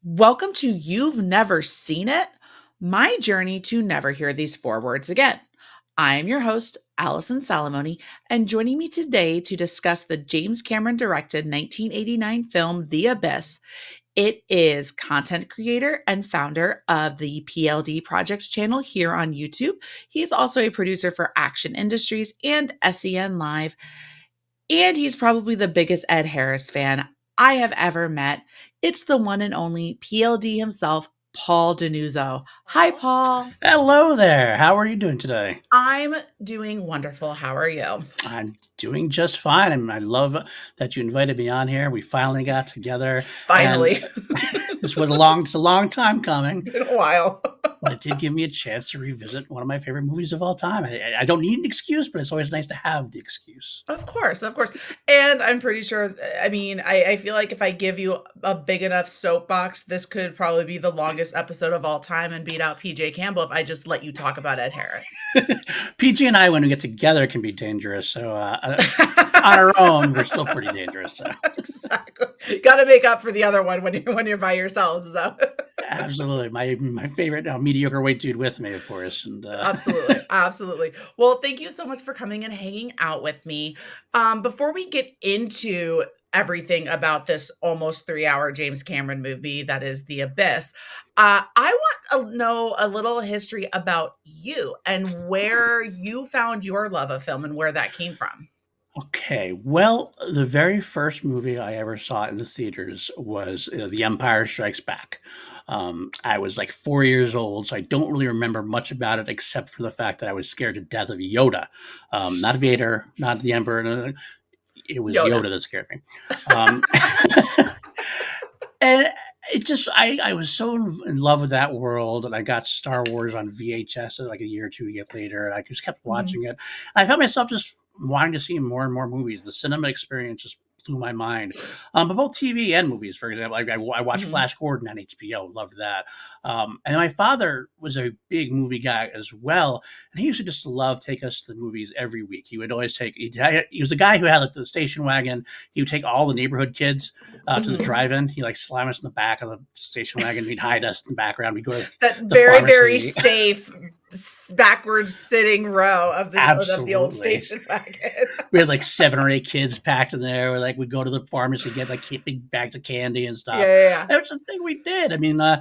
Welcome to You've Never Seen It, my journey to never hear these four words again. I am your host, Allison Salamoni, and joining me today to discuss the James Cameron directed 1989 film The Abyss. It is content creator and founder of the PLD Projects channel here on YouTube. He's also a producer for Action Industries and SEN Live, and he's probably the biggest Ed Harris fan I have ever met. It's the one and only PLD himself, Paul Denuzzo. Hi, Paul. Hello there. How are you doing today? I'm doing wonderful. How are you? I'm doing just fine. I love that you invited me on here. We finally got together, and Finally. it's a long time coming, Been a while. but it did give me a chance to revisit one of my favorite movies of all time. I don't need an excuse, but it's always nice to have the excuse. Of course, of course. And I'm pretty sure, I feel like if I give you a big enough soapbox, this could probably be the longest episode of all time and beat out PJ Campbell if I just let you talk about Ed Harris. PG and I, when we get together, can be dangerous. So on our own, we're still pretty dangerous. So. Exactly. Got to make up for the other one when you're by yourselves. So. Absolutely, my favorite mediocre white dude with me, of course, and Absolutely, absolutely. Well, thank you so much for coming and hanging out with me. Before we get into everything about this almost 3-hour James Cameron movie that is The Abyss, I want to know a little history about you and where you found your love of film and where that came from. Okay, well, the very first movie I ever saw in the theaters was The Empire Strikes Back. I was like 4 years old, so I don't really remember much about it except for the fact that I was scared to death of Yoda. Not Vader, not the Emperor. No, it was Yoda. Yoda that scared me. Um, and it just, I was so in love with that world, and I got Star Wars on VHS like a year or two later, and I just kept Mhm. watching it. I found myself just wanting to see more and more movies. The cinema experience just blew my mind. But both TV and movies, for example, I watched Mhm. Flash Gordon on HBO, loved that. And my father was a big movie guy as well, and he used to just love take us to the movies every week. He would always he was a guy who had like the station wagon. He would take all the neighborhood kids to the Mhm. drive-in. He like slam us in the back of the station wagon. He'd hide us in the background. We'd go to That the very, very pharmacy. safe backwards sitting row of the old Absolutely. station wagon. We had like 7 or 8 kids packed in there. We'd go to the pharmacy, get like big bags of candy and Yeah, stuff. yeah, yeah. That was the thing we did. I mean, I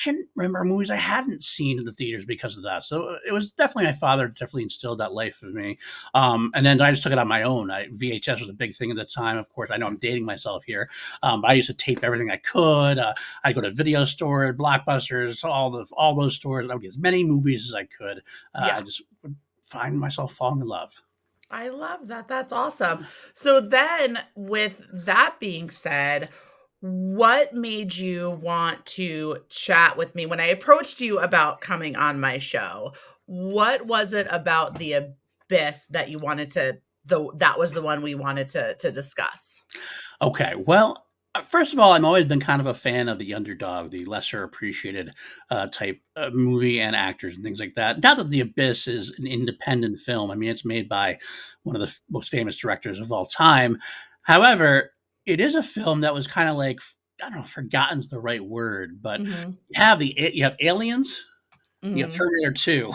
can't remember movies I hadn't seen in the theaters because of that. So it was definitely my father definitely instilled that life in me. And then I just took it on my own. VHS was a big thing at the time. Of course, I know I'm dating myself here, but I used to tape everything I could. I'd go to video store, Blockbusters, all those stores. I would get as many movies as I could. I Yeah. just would find myself falling in love. I love that. That's awesome. So then, with that being said, what made you want to chat with me when I approached you about coming on my show? What was it about the abyss that you wanted to that was the one we wanted to discuss? Okay, well, first of all, I've always been kind of a fan of the underdog, the lesser appreciated type movie and actors and things like that. Not that The Abyss is an independent film. I mean, it's made by one of the most famous directors of all time. However, it is a film that was kind of like, I don't know, forgotten's the right word, but Mhm. you have aliens, you have Mhm. Terminator 2,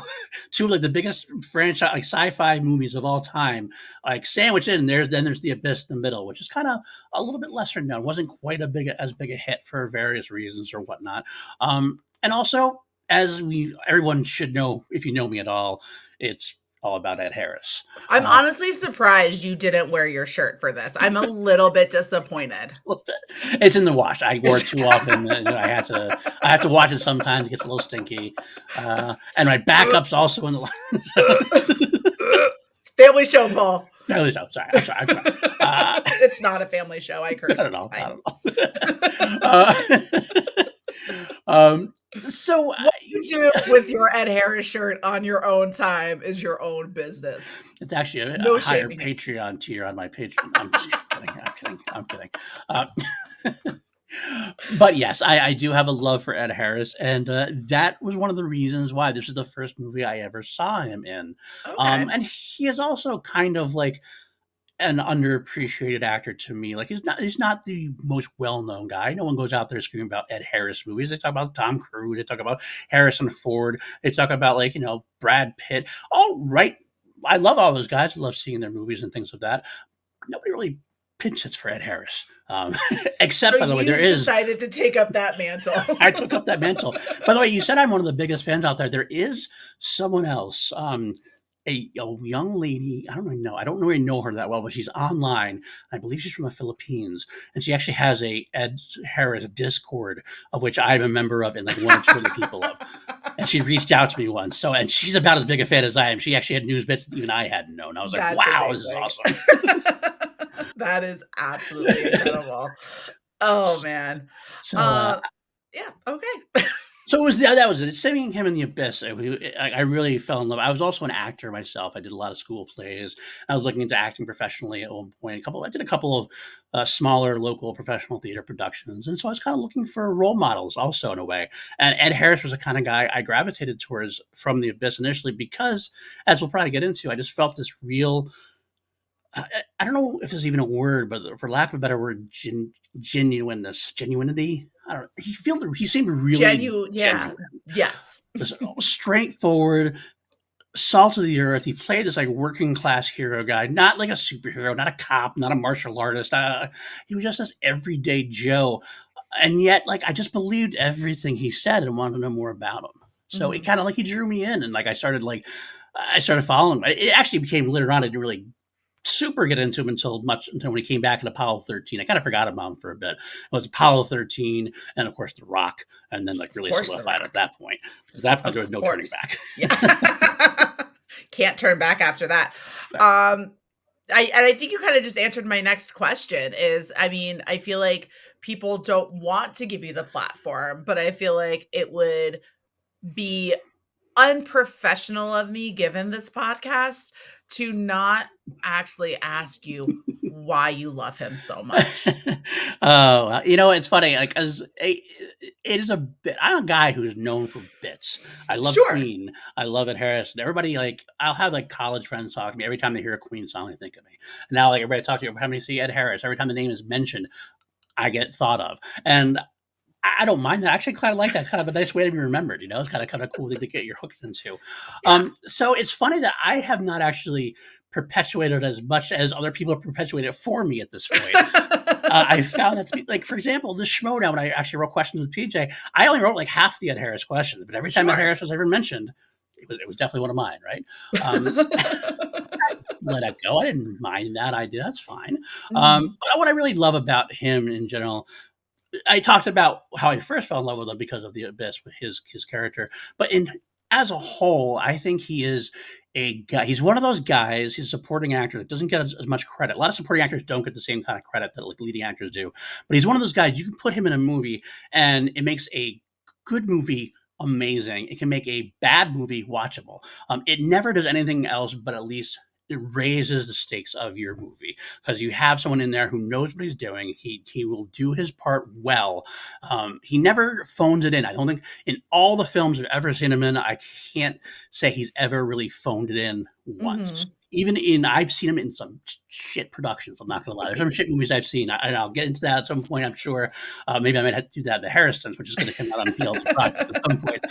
two of like the biggest franchise like sci-fi movies of all time, like sandwiched in there's The Abyss in the middle, which is kind of a little bit lesser known. Wasn't quite as big a hit for various reasons or whatnot. And also, as we everyone should know, if you know me at all, it's all about Ed Harris. I'm Uh, honestly surprised you didn't wear your shirt for this. I'm a little bit disappointed. it's in the wash. I wore it too often. I have to watch it sometimes. It gets a little stinky. And my backup's also in the so, Family show, Paul. at least I'm sorry. I'm sorry. Uh, It's not a family show. I not curse. at It's all. fine. Not at all. Um, so What you do with your Ed Harris shirt on your own time is your own business. it's actually No a higher shaming it. Patreon tier on my Patreon. I'm just kidding. I'm kidding. I'm kidding. Uh, but yes, I do have a love for Ed Harris, and that was one of the reasons why this is the first movie I ever saw him in. Okay. And he is also kind of like an underappreciated actor to me. Like he's not the most well known guy. No one goes out there screaming about Ed Harris movies. They talk about Tom Cruise. They talk about Harrison Ford. They talk about like Brad Pitt. All right, I love all those guys. I love seeing their movies and things like that. Nobody really pinch hits for Ed Harris. So Except, by the way, there you've is. decided to take up that mantle. I took up that mantle. By the way, you said I'm one of the biggest fans out there. There is someone else, a young lady. I don't really know. I don't really know her that well, but she's online. I believe she's from the Philippines, and she actually has a Ed Harris Discord, of which I'm a member of, and like one or two other people of. And she reached out to me once. So, and she's about as big a fan as I am. She actually had news bits that even I hadn't known. I was like, That's wow, this is amazing. awesome. That is absolutely incredible. Oh man. So, Uh yeah, okay. So it was that was it. It's Seeing him in the abyss. I really fell in love. I was also an actor myself. I did a lot of school plays. I was looking into acting professionally at one point. I did a couple of smaller local professional theater productions, and so I was kind of looking for role models, also in a way. And Ed Harris was the kind of guy I gravitated towards from the abyss initially because, as we'll probably get into, I just felt this real. I don't know if there's even a word, but for lack of a better word, genuinity. I don't know. He seemed really Yeah. genuine, Yes. just straightforward, salt of the earth. He played this like working class hero guy, not like a superhero, not a cop, not a martial artist. He was just this everyday Joe, and yet like I just believed everything he said and wanted to know more about him. So it Mhm. kind of like he drew me in, and like I started following him. It actually became later on. I didn't really super get into him until when he came back in Apollo 13. I kind of forgot about him for a bit. It was Apollo 13 and of course The Rock, and then like Of really course, The solidified at Rock. that point. At that point, Of there was no turning course. back. Yeah. Can't turn back after that. Right. Um, I think you kind of just answered my next question is, I mean, I feel like people don't want to give you the platform, but I feel like it would be unprofessional of me, given this podcast, to not actually ask you why you love him so much. Oh, it's funny. Like, as it is a bit. I'm a guy who's known for bits. I love Sure. Queen. I love Ed Harris. And everybody like, I'll have like college friends talk to me every time they hear a Queen song. They think of me. And now, like everybody talks to you every time they see Ed Harris. Every time the name is mentioned, I get thought of. And I don't mind that. I actually kind of like that. It's kind of a nice way to be remembered. It's kind of cool thing to get your hooks into. Yeah. So it's funny that I have not actually perpetuated as much as other people have perpetuated for me at this point. I found that to be like, for example, this Schmodown, when I actually wrote questions with PJ, I only wrote like half the Ed Harris questions, but every time Ed Sure. Harris was ever mentioned, it was definitely one of mine, right? Um, Let it go. I didn't mind that idea. That's fine. Mhm. But what I really love about him in general, I talked about how I first fell in love with him because of the abyss with his character, but in as a whole, I think he is a guy. He's one of those guys. He's a supporting actor that doesn't get as much credit. A lot of supporting actors don't get the same kind of credit that like leading actors do. But he's one of those guys. You can put him in a movie, and it makes a good movie amazing. It can make a bad movie watchable. It never does anything else, but at least it raises the stakes of your movie because you have someone in there who knows what he's doing. He will do his part well. He never phones it in. I don't think in all the films I've ever seen him in, I can't say he's ever really phoned it in once. Mhm. I've seen him in some shit productions. I'm not gonna lie. There's some shit movies I've seen, and I'll get into that at some point. I'm sure. Maybe I might have to do that. The Harrisons, which is going to come out on PLD Project at some point.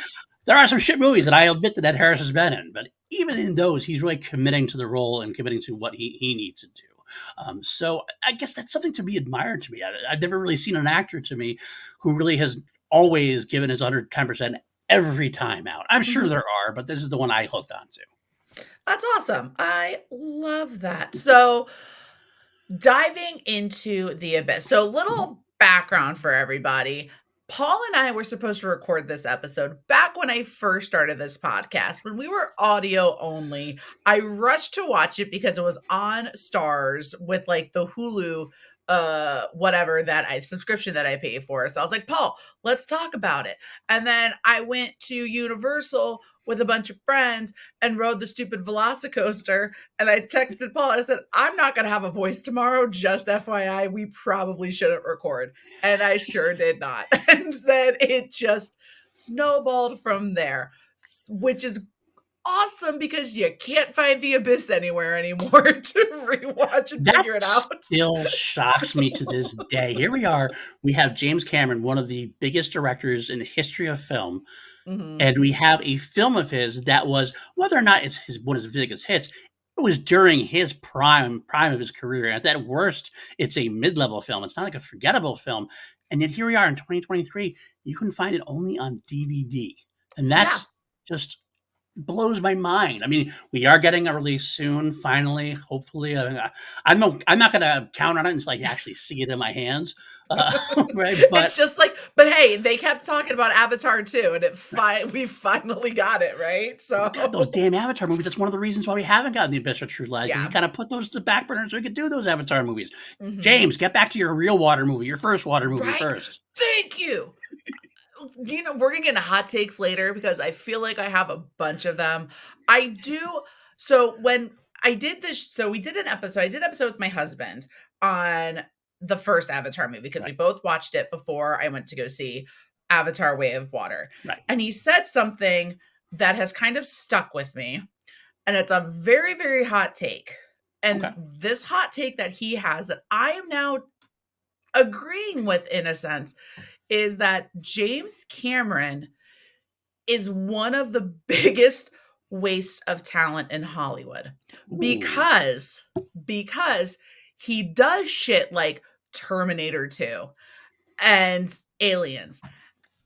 There are some shit movies that I admit that Ed Harris has been in, but even in those, he's really committing to the role and committing to what he needs to do. So I guess that's something to be admired to me. I've never really seen an actor to me who really has always given his 110% every time out. I'm sure Mhm. there are, but this is the one I hooked onto. That's awesome. I love that. So, diving into the abyss. So, Mhm. little background for everybody. Paul and I were supposed to record this episode back when I first started this podcast. When we were audio only, I rushed to watch it because it was on Stars with like the Hulu whatever that I subscription that I pay for. So I was like, "Paul, let's talk about it." And then I went to Universal with a bunch of friends and rode the stupid Velocicoaster, and I texted Paul. I said, "I'm not going to have a voice tomorrow. Just FYI, we probably shouldn't record." And I sure did not. And then it just snowballed from there, which is awesome because you can't find The Abyss anywhere anymore to rewatch and That figure it out. still shocks me to this day. Here we are. We have James Cameron, one of the biggest directors in the history of film, Mhm. and we have a film of his that was, whether or not it's his one of his biggest hits, it was during his prime of his career. At that worst, it's a mid-level film. It's not like a forgettable film. And yet here we are in 2023. You can find it only on DVD. And Yeah. that's just blows my mind. I mean, we are getting a release soon, finally, hopefully. I'm not going to count on it until I actually see it in my hands, right? It's But just like, but hey, they kept talking about Avatar too, and we finally got it, right? God, those So damn Avatar movies. That's one of the reasons why we haven't gotten the Abyss or True Lies, because he yeah. kind of put those to the back burner so we could do those Avatar movies. Hmm. James, get back to your real water movie, your first water movie Right? first. Thank you. We're gonna get into hot takes later because I feel like I have a bunch of them. I do. So when I did this, so we did an episode. I did an episode with my husband on the first Avatar movie because we Right, both watched it before I went to go see Avatar: Way of Water, right. and he said something that has kind of stuck with me, and it's a very, very hot take. Okay. And this hot take that he has that I am now agreeing with in a sense is that James Cameron is one of the biggest wastes of talent in Hollywood Ooh, because because he does shit like Terminator 2 and Aliens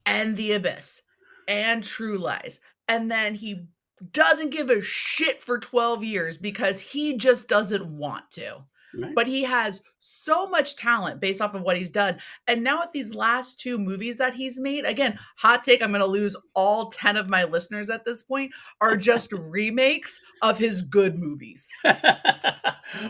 and The Abyss and True Lies. And then he doesn't give a shit for 12 years because he just doesn't want to. right. But he has so much talent based off of what he's done. And now with these last two movies that he's made, again, hot take, I'm going to lose all 10 of my listeners at this point, are just remakes of his good movies.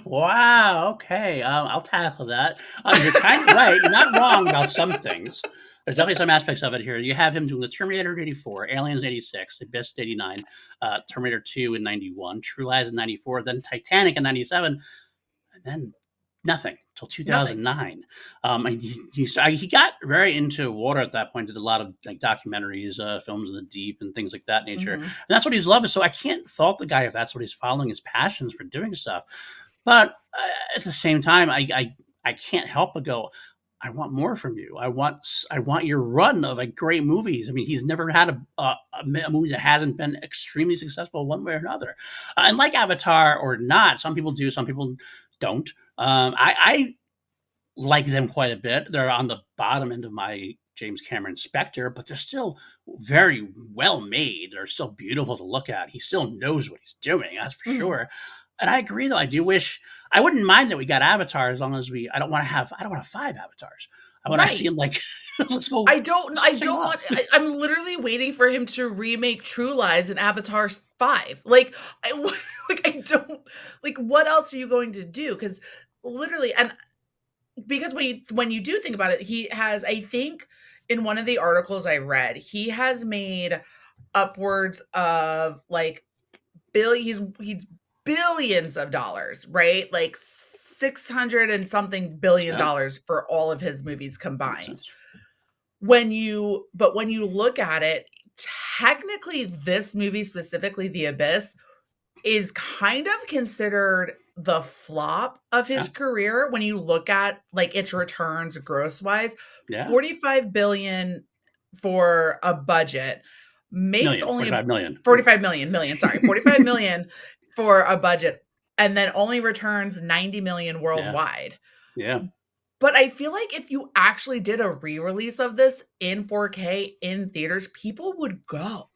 Wow. Okay. I'll tackle that. You're kind of right. You're not wrong about some things. There's definitely some aspects of it here. You have him doing the Terminator in 84, Aliens in 86, The Abyss in 89, Terminator 2 in 91, True Lies in 94, then Titanic in 97, and then nothing till Nothing. 2009. He got very into water at that point. Did a lot of like documentaries, films in the deep, and things like that nature. And Hmm. that's what he's loving. So I can't fault the guy if that's what he's following his passions for doing stuff. But at the same time, I can't help but go. I want more from you. I want your run of like great movies. I mean, he's never had a movie that hasn't been extremely successful one way or another. And like Avatar or not, some people do, some people don't. I like them quite a bit. They're on the bottom end of my James Cameron specter, but they're still very well made. They're still beautiful to look at. He still knows what he's doing, that's for Hmm. sure. And I agree, though. I do wish I wouldn't mind that we got Avatar as long as we. I don't want to have 5 Avatars. I want to see Right. him like let's go. I Let's sing don't want off. I'm literally waiting for him to remake True Lies in Avatar 5. Like I like I don't like what else are you going to do? Cuz literally and because when you do think about it, he has I think in one of the articles I read, he has made upwards of like he's billions of dollars, right? Like 600 and something billion Yeah, dollars for all of his movies makes combined. sense. When you look at it, technically this movie, specifically The Abyss, is kind of considered the flop of Yeah, his career when you look at like its returns gross wise. yeah. 45 billion for a budget makes Million, only 45 million. 45 million, sorry, 45 million for a budget and then only returns 90 million Yeah, worldwide. yeah. But I feel like if you actually did a re-release of this in 4K in theaters, people would go.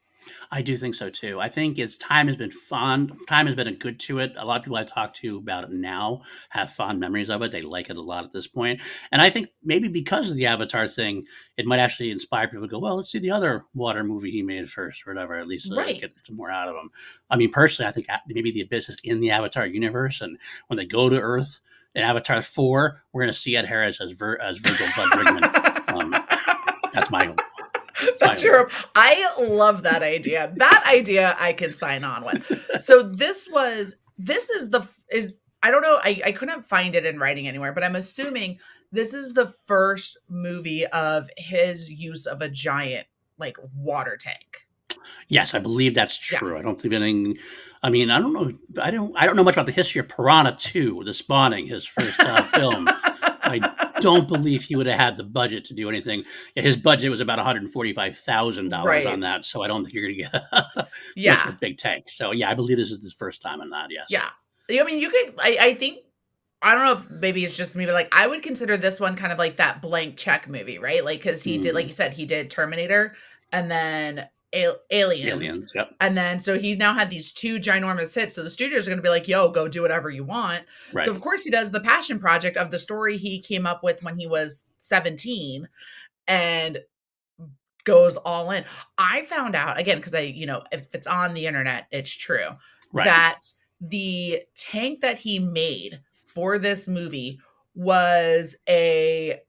I do think so too. I think its time has been fun. Time has been a good to it. A lot of people I talk to about it now have fond memories of it. They like it a lot at this point. And I think maybe because of the Avatar thing, it might actually inspire people to go, well, let's see the other water movie he made first or whatever, at least Right. get some more out of him. I mean, personally, I think maybe the Abyss is in the Avatar universe. And when they go to Earth in Avatar 4, we're going to see Ed Harris as Virgil Bud Rigman. Um, that's my hope. That's my That's hope. your I love that idea. That idea I can sign on with. So this is the is I don't know, I couldn't find it in writing anywhere, but I'm assuming this is the first movie of his use of a giant like water tank. Yes, I believe that's Yeah. true. I don't think anything. I mean, I don't know. I don't know much about the history of Piranha 2, The Spawning, his first film. I don't believe he would have had the budget to do anything. His budget was about $145,000 on Right. that, so I don't think you're going to get much of Yeah. a big tank. So yeah, I believe this is his first time on that. Yes. Yeah. I mean, you could I think I don't know if maybe it's just me, but, like, I would consider this one kind of like that blank check movie, right? Like, because he did like Hmm. you said, he did Terminator and then Aliens, Aliens. Yep. and then so he's now had these 2 ginormous hits, so the studios are gonna be like, "Yo, go do whatever you want." So, Right. of course, he does the passion project of the story he came up with when he was 17 and goes all in. I found out again because if it's on the internet, it's true Right. that the tank that he made for this movie was a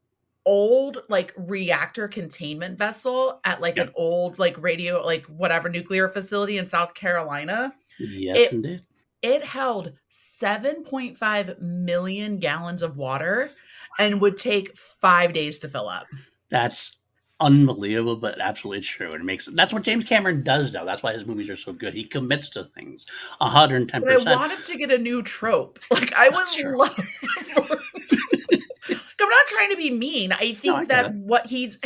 old like reactor containment vessel at like an Yep. old like radio like whatever nuclear facility in South Carolina. Yes, It indeed. it held 7.5 million gallons of water and would take 5 days to fill up. That's unbelievable, but absolutely true. And it makes that's what James Cameron does, though. That's why his movies are so good. He commits to things But I 110%. want him to get a new trope. Like, I would That's true. love for I'm not trying to be mean. I No, I think get that it. what he's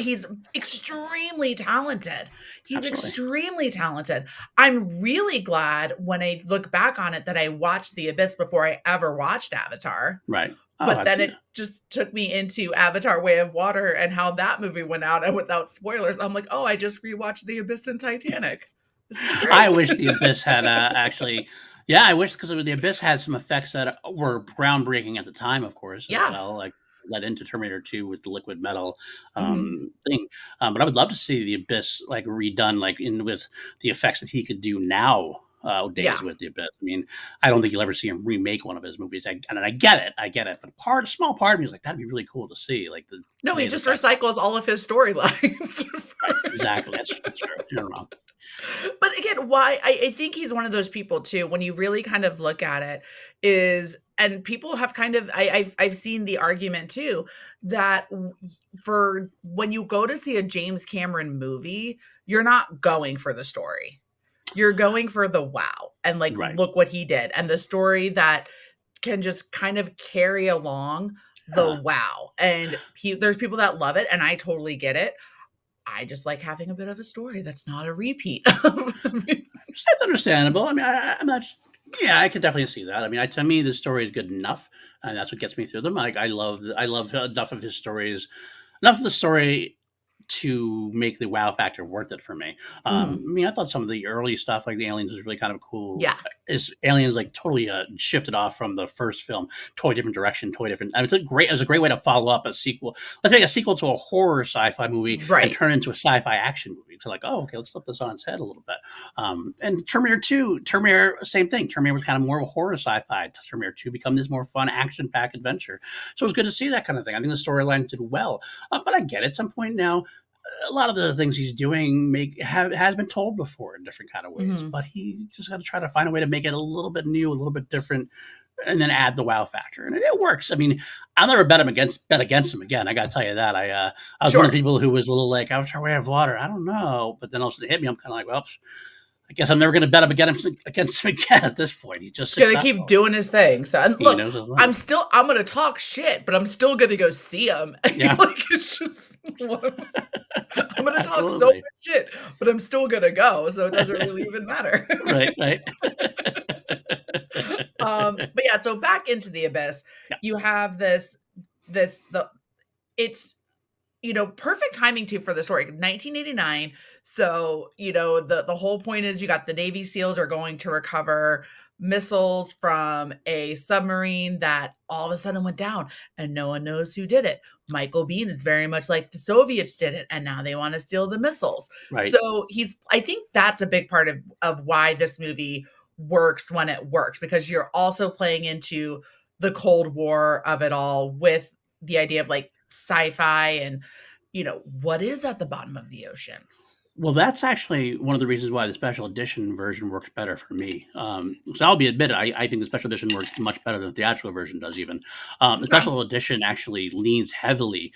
extremely talented. He's Absolutely. extremely talented. I'm really glad when I look back on it that I watched The Abyss before I ever watched Avatar. Right. Oh, But that's then yeah. it just took me into Avatar: Way of Water and how that movie went out, and without spoilers, I'm like, "Oh, I just rewatched The Abyss and Titanic. This is I great." wish the Abyss had actually. Yeah, I wish because the Abyss had some effects that were groundbreaking at the time, of course, as Yeah. well. Like led into Terminator 2 with the liquid metal Mhm. thing. But I would love to see the Abyss like redone, like in with the effects that he could do now. Days Yeah. with the Abyss. I mean, I don't think you'll ever see him remake one of his movies. And I get it. But a small part of me is like that'd be really cool to see, like the No, he today's just effect. recycles all of his storylines. Right, exactly. That's true. You're not wrong. But again, why I think he's one of those people too, when you really kind of look at it, is and people have kind of I've seen the argument too that for when you go to see a James Cameron movie, you're not going for the story. You're going for the wow and like Right. look what he did and the story that can just kind of carry along the Yeah. wow. And there's people that love it and I totally get it. I just like having a bit of a story that's not a repeat. That's understandable. I mean, I'm not. Yeah, I could definitely see that. I mean, to me, the story is good enough, and that's what gets me through them. Like, I love enough of his stories, enough of the story to make the wow factor worth it for me. Mhm. I mean, I thought some of the early stuff, like the aliens, was really kind of cool. Yeah. Is aliens like totally shifted off from the first film, totally different direction, totally different. I mean, it was a great way to follow up a sequel. Let's make a sequel to a horror sci-fi movie and Right. turn it into a sci-fi action movie. So like, oh, okay, let's flip this on its head a little bit. And Terminator 2, Terminator, same thing. Terminator was kind of more of a horror sci-fi. Terminator 2 become this more fun action-packed adventure. So it was good to see that kind of thing. I think the storyline did well. But I get it. At some point now, a lot of the things he's doing has been told before in different kind of ways, Mhm. but he just got to try to find a way to make it a little bit new, a little bit different, and then add the wow factor, and it works. I mean, I'll never bet against him again. I got to tell you that. I was one of the Sure. people who was a little like Avatar: Way of Water. I don't know, but then also it hit me. I'm kind of like, well, I guess I'm never going to bet him against him again at this point. He's just Just gonna keep successful. doing his thing. So, and He look, knows his line. I'm gonna talk shit, but I'm still gonna go see him. Yeah, Like, it's just I'm gonna talk so much absolutely. shit, but I'm still gonna go, so it doesn't really even matter. Right, right. But yeah, so back into the abyss, Yeah, you have this the it's perfect timing too for the story. 1989. So, the whole point is you got the Navy SEALs are going to recover missiles from a submarine that all of a sudden went down and no one knows who did it. Michael Bean is very much like the Soviets did it and now they want to steal the missiles. right. So, I think that's a big part of why this movie works when it works because you're also playing into the Cold War of it all with the idea of like sci-fi and what is at the bottom of the oceans. Well, that's actually one of the reasons why the special edition version works better for me. So I'll be admitted, I think the special edition works much better than the theatrical version does. Even the Okay. special edition actually leans heavily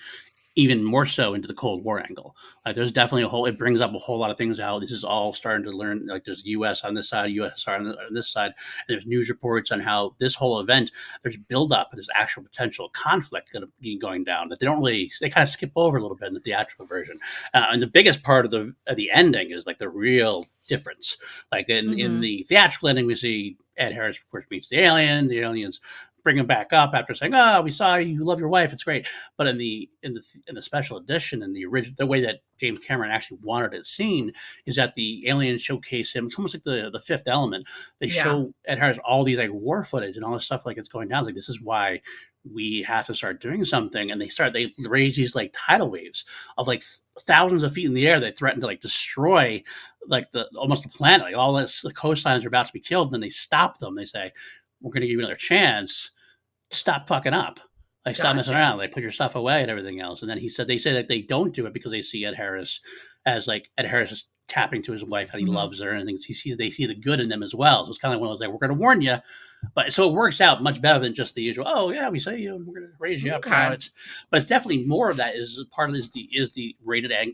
even more so into the Cold War angle. Like there's definitely it brings up a whole lot of things out. This is all starting to learn, like there's US on this side, USSR on this side. There's news reports on how this whole event, there's build up, there's actual potential conflict going down that they kind of skip over a little bit in the theatrical version. And the biggest part of the ending is like the real difference. Like in Mm-hmm. the theatrical ending, we see Ed Harris, of course, meets the alien. The aliens bring him back up after saying, "Oh, we saw you love your wife. It's great." But in the special edition, in the original, the way that James Cameron actually wanted it seen is that the aliens showcase him. It's almost like the Fifth Element. They Yeah. show Ed Harris all these like war footage and all this stuff like it's going down. Like this is why we have to start doing something. And they raise these like tidal waves of like thousands of feet in the air. They threaten to like destroy like the almost the planet. Like all this, the coastlines are about to be killed. And then they stop them. They say, "We're going to give you another chance. Stop fucking up. Like stop messing Gotcha. around. Like put your stuff away and everything else." And then they say that they don't do it because they see Ed Harris as like Ed Harris is tapping to his wife and he Mm-hmm. loves her and they see the good in them as well. So it's kind of one of those like, we're going to warn you, but so it works out much better than just the usual. Oh yeah, we say you, we're going to raise you up. No, Okay. but it's definitely more of that is part of the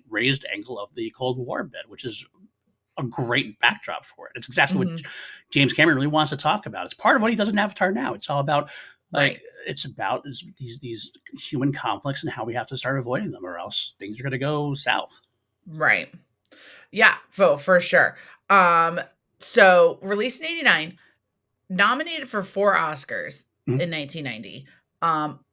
raised angle of the Cold War bit, which is a great backdrop for it. It's exactly what Mm-hmm. James Cameron really wants to talk about. It's part of what he does in Avatar now. It's all about Right. these human conflicts and how we have to start avoiding them, or else things are going to go south. Right. Yeah, for sure. Um, so released in 89, nominated for 4 Oscars Mhm. in 1990.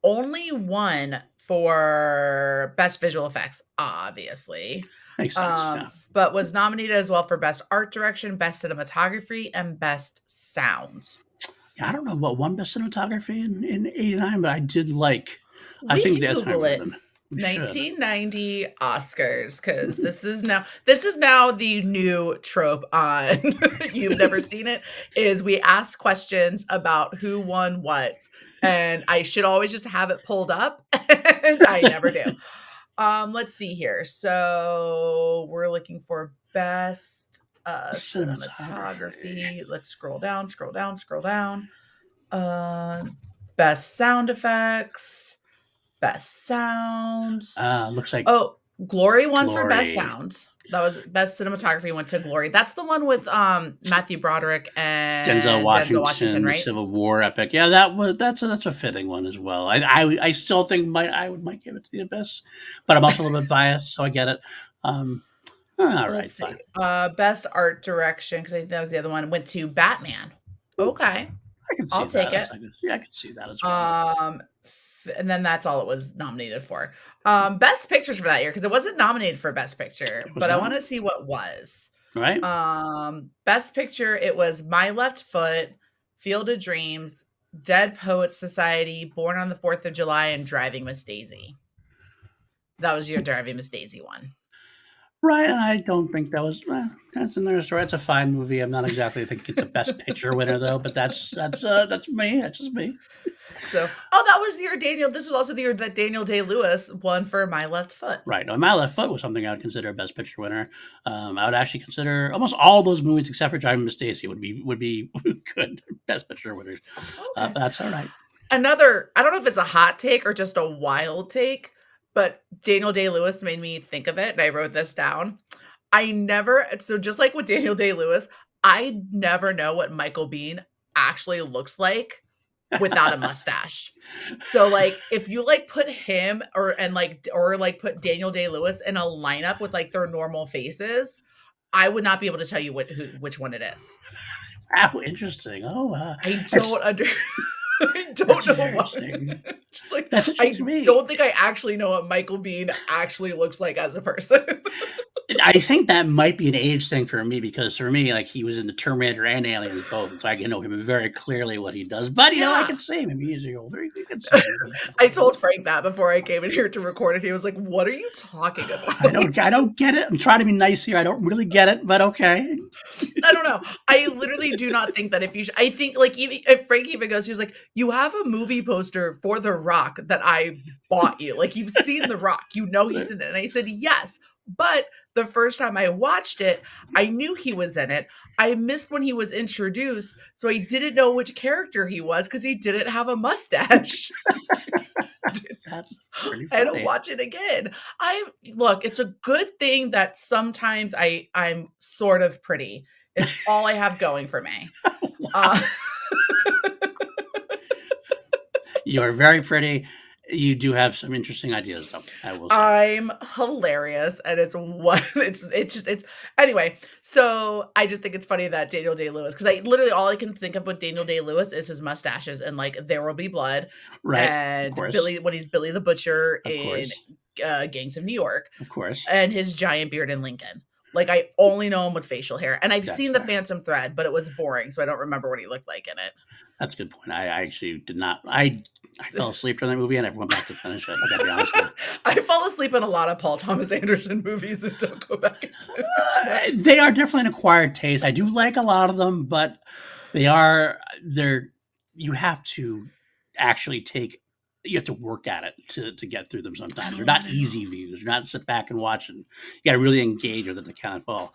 Only one for best visual effects, obviously. Makes sense. Yeah. But was nominated as well for best art direction, best cinematography, and best sound. Yeah, I don't know what won best cinematography in '89, but I did like. I We think can that's Google probably it. them. We should. 1990 Oscars, because this is now the new trope on You've Never Seen It, is we ask questions about who won what, and I should always just have it pulled up, and I never do. Let's see here. So we're looking for best Cinematography. cinematography. Let's scroll down, scroll down, scroll down. Uh, best sound effects. Best sound. Looks like Oh, Glory won for best Glory. sound. That was best cinematography went to Glory. That's the one with Matthew Broderick Denzel and Denzel Washington, Washington, the right? Civil War epic. Yeah, that's a fitting one as well. I still think might give it to the Abyss, but I'm also a little bit biased, so I get it. Um, all right, Let's fine. see. Best art direction, because I think that was the other one, went to Batman. Ooh, Okay. I can see I'll take that. it. Yeah, I can see that as well. Um and then that's all it was nominated for. Best pictures for that year, because it wasn't nominated for best picture, It was but I not want to see what was. right. Best picture, it was My Left Foot, Field of Dreams, Dead Poets Society, Born on the 4th of July, and Driving Miss Daisy. That was your Driving Miss Daisy one. Right, and I don't think that was. That's another story. It's a fine movie. I'm not exactly think it's a Best Picture winner though, but that's me. That's just me. So, oh, that was the year Daniel. This was also the year that Daniel Day Lewis won for My Left Foot. Right. No, My Left Foot was something I would consider a Best Picture winner. I would actually consider almost all those movies except for Driving Miss Daisy would be good Best Picture winners. Okay. But that's all right. Another, I don't know if it's a hot take or just a wild take, but Daniel Day Lewis made me think of it, and I wrote this down. I never, so just like with Daniel Day Lewis, I never know what Michael Bean actually looks like without a mustache. So like if you like put him or put Daniel Day Lewis in a lineup with like their normal faces, I would not be able to tell you which one it is. Wow, interesting. Oh, I that's don't under I don't that's know very why. interesting. Just like That's interesting to I me. don't think I actually know what Michael Bean actually looks like as a person. I think that might be an age thing for me because for me, like he was in the Terminator and Aliens both, so I can know him very clearly what he does. But I Yeah. can see maybe he's older. You can see maybe he's I older. told Frank that before I came in here to record it. He was like, "What are you talking I about?" don't get it. I'm trying to be nice here. I don't really get it, but okay. I don't know. I literally do not think that if you I think like even if Frank even goes, he's like, "You have a movie poster for The Rock that I bought you. Like you've seen The Rock. You know he's in it." And I said, "Yes." But the first time I watched it, I knew he was in it. I missed when he was introduced, so I didn't know which character he was because he didn't have a mustache. That's pretty I don't funny. watch it again. I look, it's a good thing that sometimes I'm sort of pretty. It's all I have going for me. Uh, Wow. You are very pretty. You do have some interesting ideas, though, I will say. I'm hilarious, and it's what it's just it's anyway. So I just think it's funny that Daniel Day Lewis, because I literally all I can think of with Daniel Day Lewis is his mustaches and like There Will Be Blood, Right. Of and course. Billy when he's Billy the Butcher Of in course. Gangs of New York, Of course. and his giant beard in Lincoln. Like I only know him with facial hair, and I've That's seen the fair. Phantom Thread, but it was boring, so I don't remember what he looked like in That's a good point. I actually did not. I fell asleep during that movie, and I never went back to finish it. I got to be honest with you. it. I fall asleep in a lot of Paul Thomas Anderson movies and don't go back and finish them. They are definitely an acquired taste. I do like a lot of them, but they're you have to actually take you have to work at it to get through them I sometimes. They're don't not know. easy views. You're not sit back and watch, and you got to really engage with it to kind of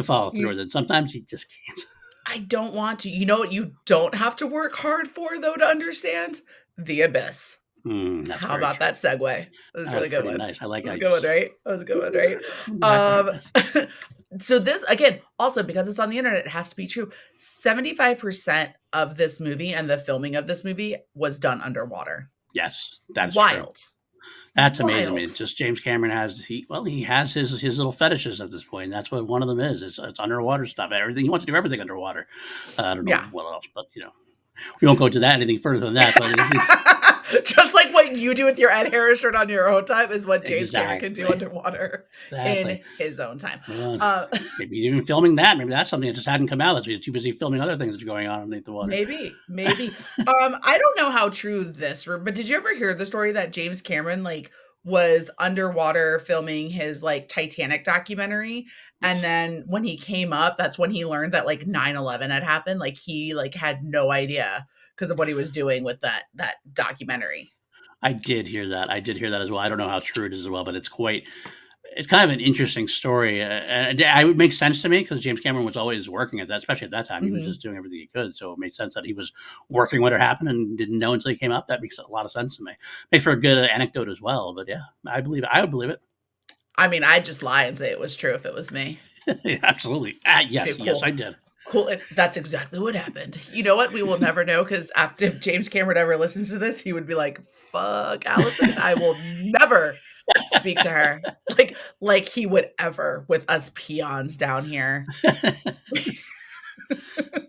follow through You with it. Sometimes you just can't. I don't want to. You know what you don't have to work hard for though to understand? The Abyss. That's How very about true. that segue? That was a That really was good pretty one. nice. I like. That was I a good one, just right? That was a good one, right? go back to the Um, abyss. so this again, also because it's on the internet, it has to be true. 75% of this movie and the filming of this movie was done underwater. Yes, that's true. Wild. That's amazing. I mean, Wild. it's just James Cameron he has his little fetishes at this point. And that's what one of them is. It's underwater stuff. Everything he wants to do everything underwater. I don't know Yeah. what else, but we won't go to that anything further than that. But Just like what you do with your Ed Harris shirt on your own time is what James Cameron can do exactly, underwater in exactly. his own time. Well, Uh, maybe he's even filming that. Maybe that's something that just hadn't come out. That's he's too busy filming other things that are going on underneath the water. maybe. I don't know how true this, but did you ever hear the story that James Cameron like was underwater filming his like Titanic documentary, and then when he came up, that's when he learned that like 9/11 had happened. Like he like had no idea because of what he was doing with that documentary. I did hear that. I did hear that as well. I don't know how true it is as well, but it's kind of an interesting story. And it would make sense to me because James Cameron was always working at that, especially at that time. He was Mhm. just doing everything he could. So it made sense that he was working when it happened and didn't know until he came up. That makes a lot of sense to me. Makes for a good anecdote as well. But yeah, I believe it. I would believe it. I mean, I'd just lie and say it was true if it was me. Yeah, absolutely. Okay, Yes, I cool. did. Cool. That's exactly what happened. You know what? We will never know because after if James Cameron ever listens to this, he would be like, "Fuck, Allison, I will never speak to her like he would ever with us peons down here."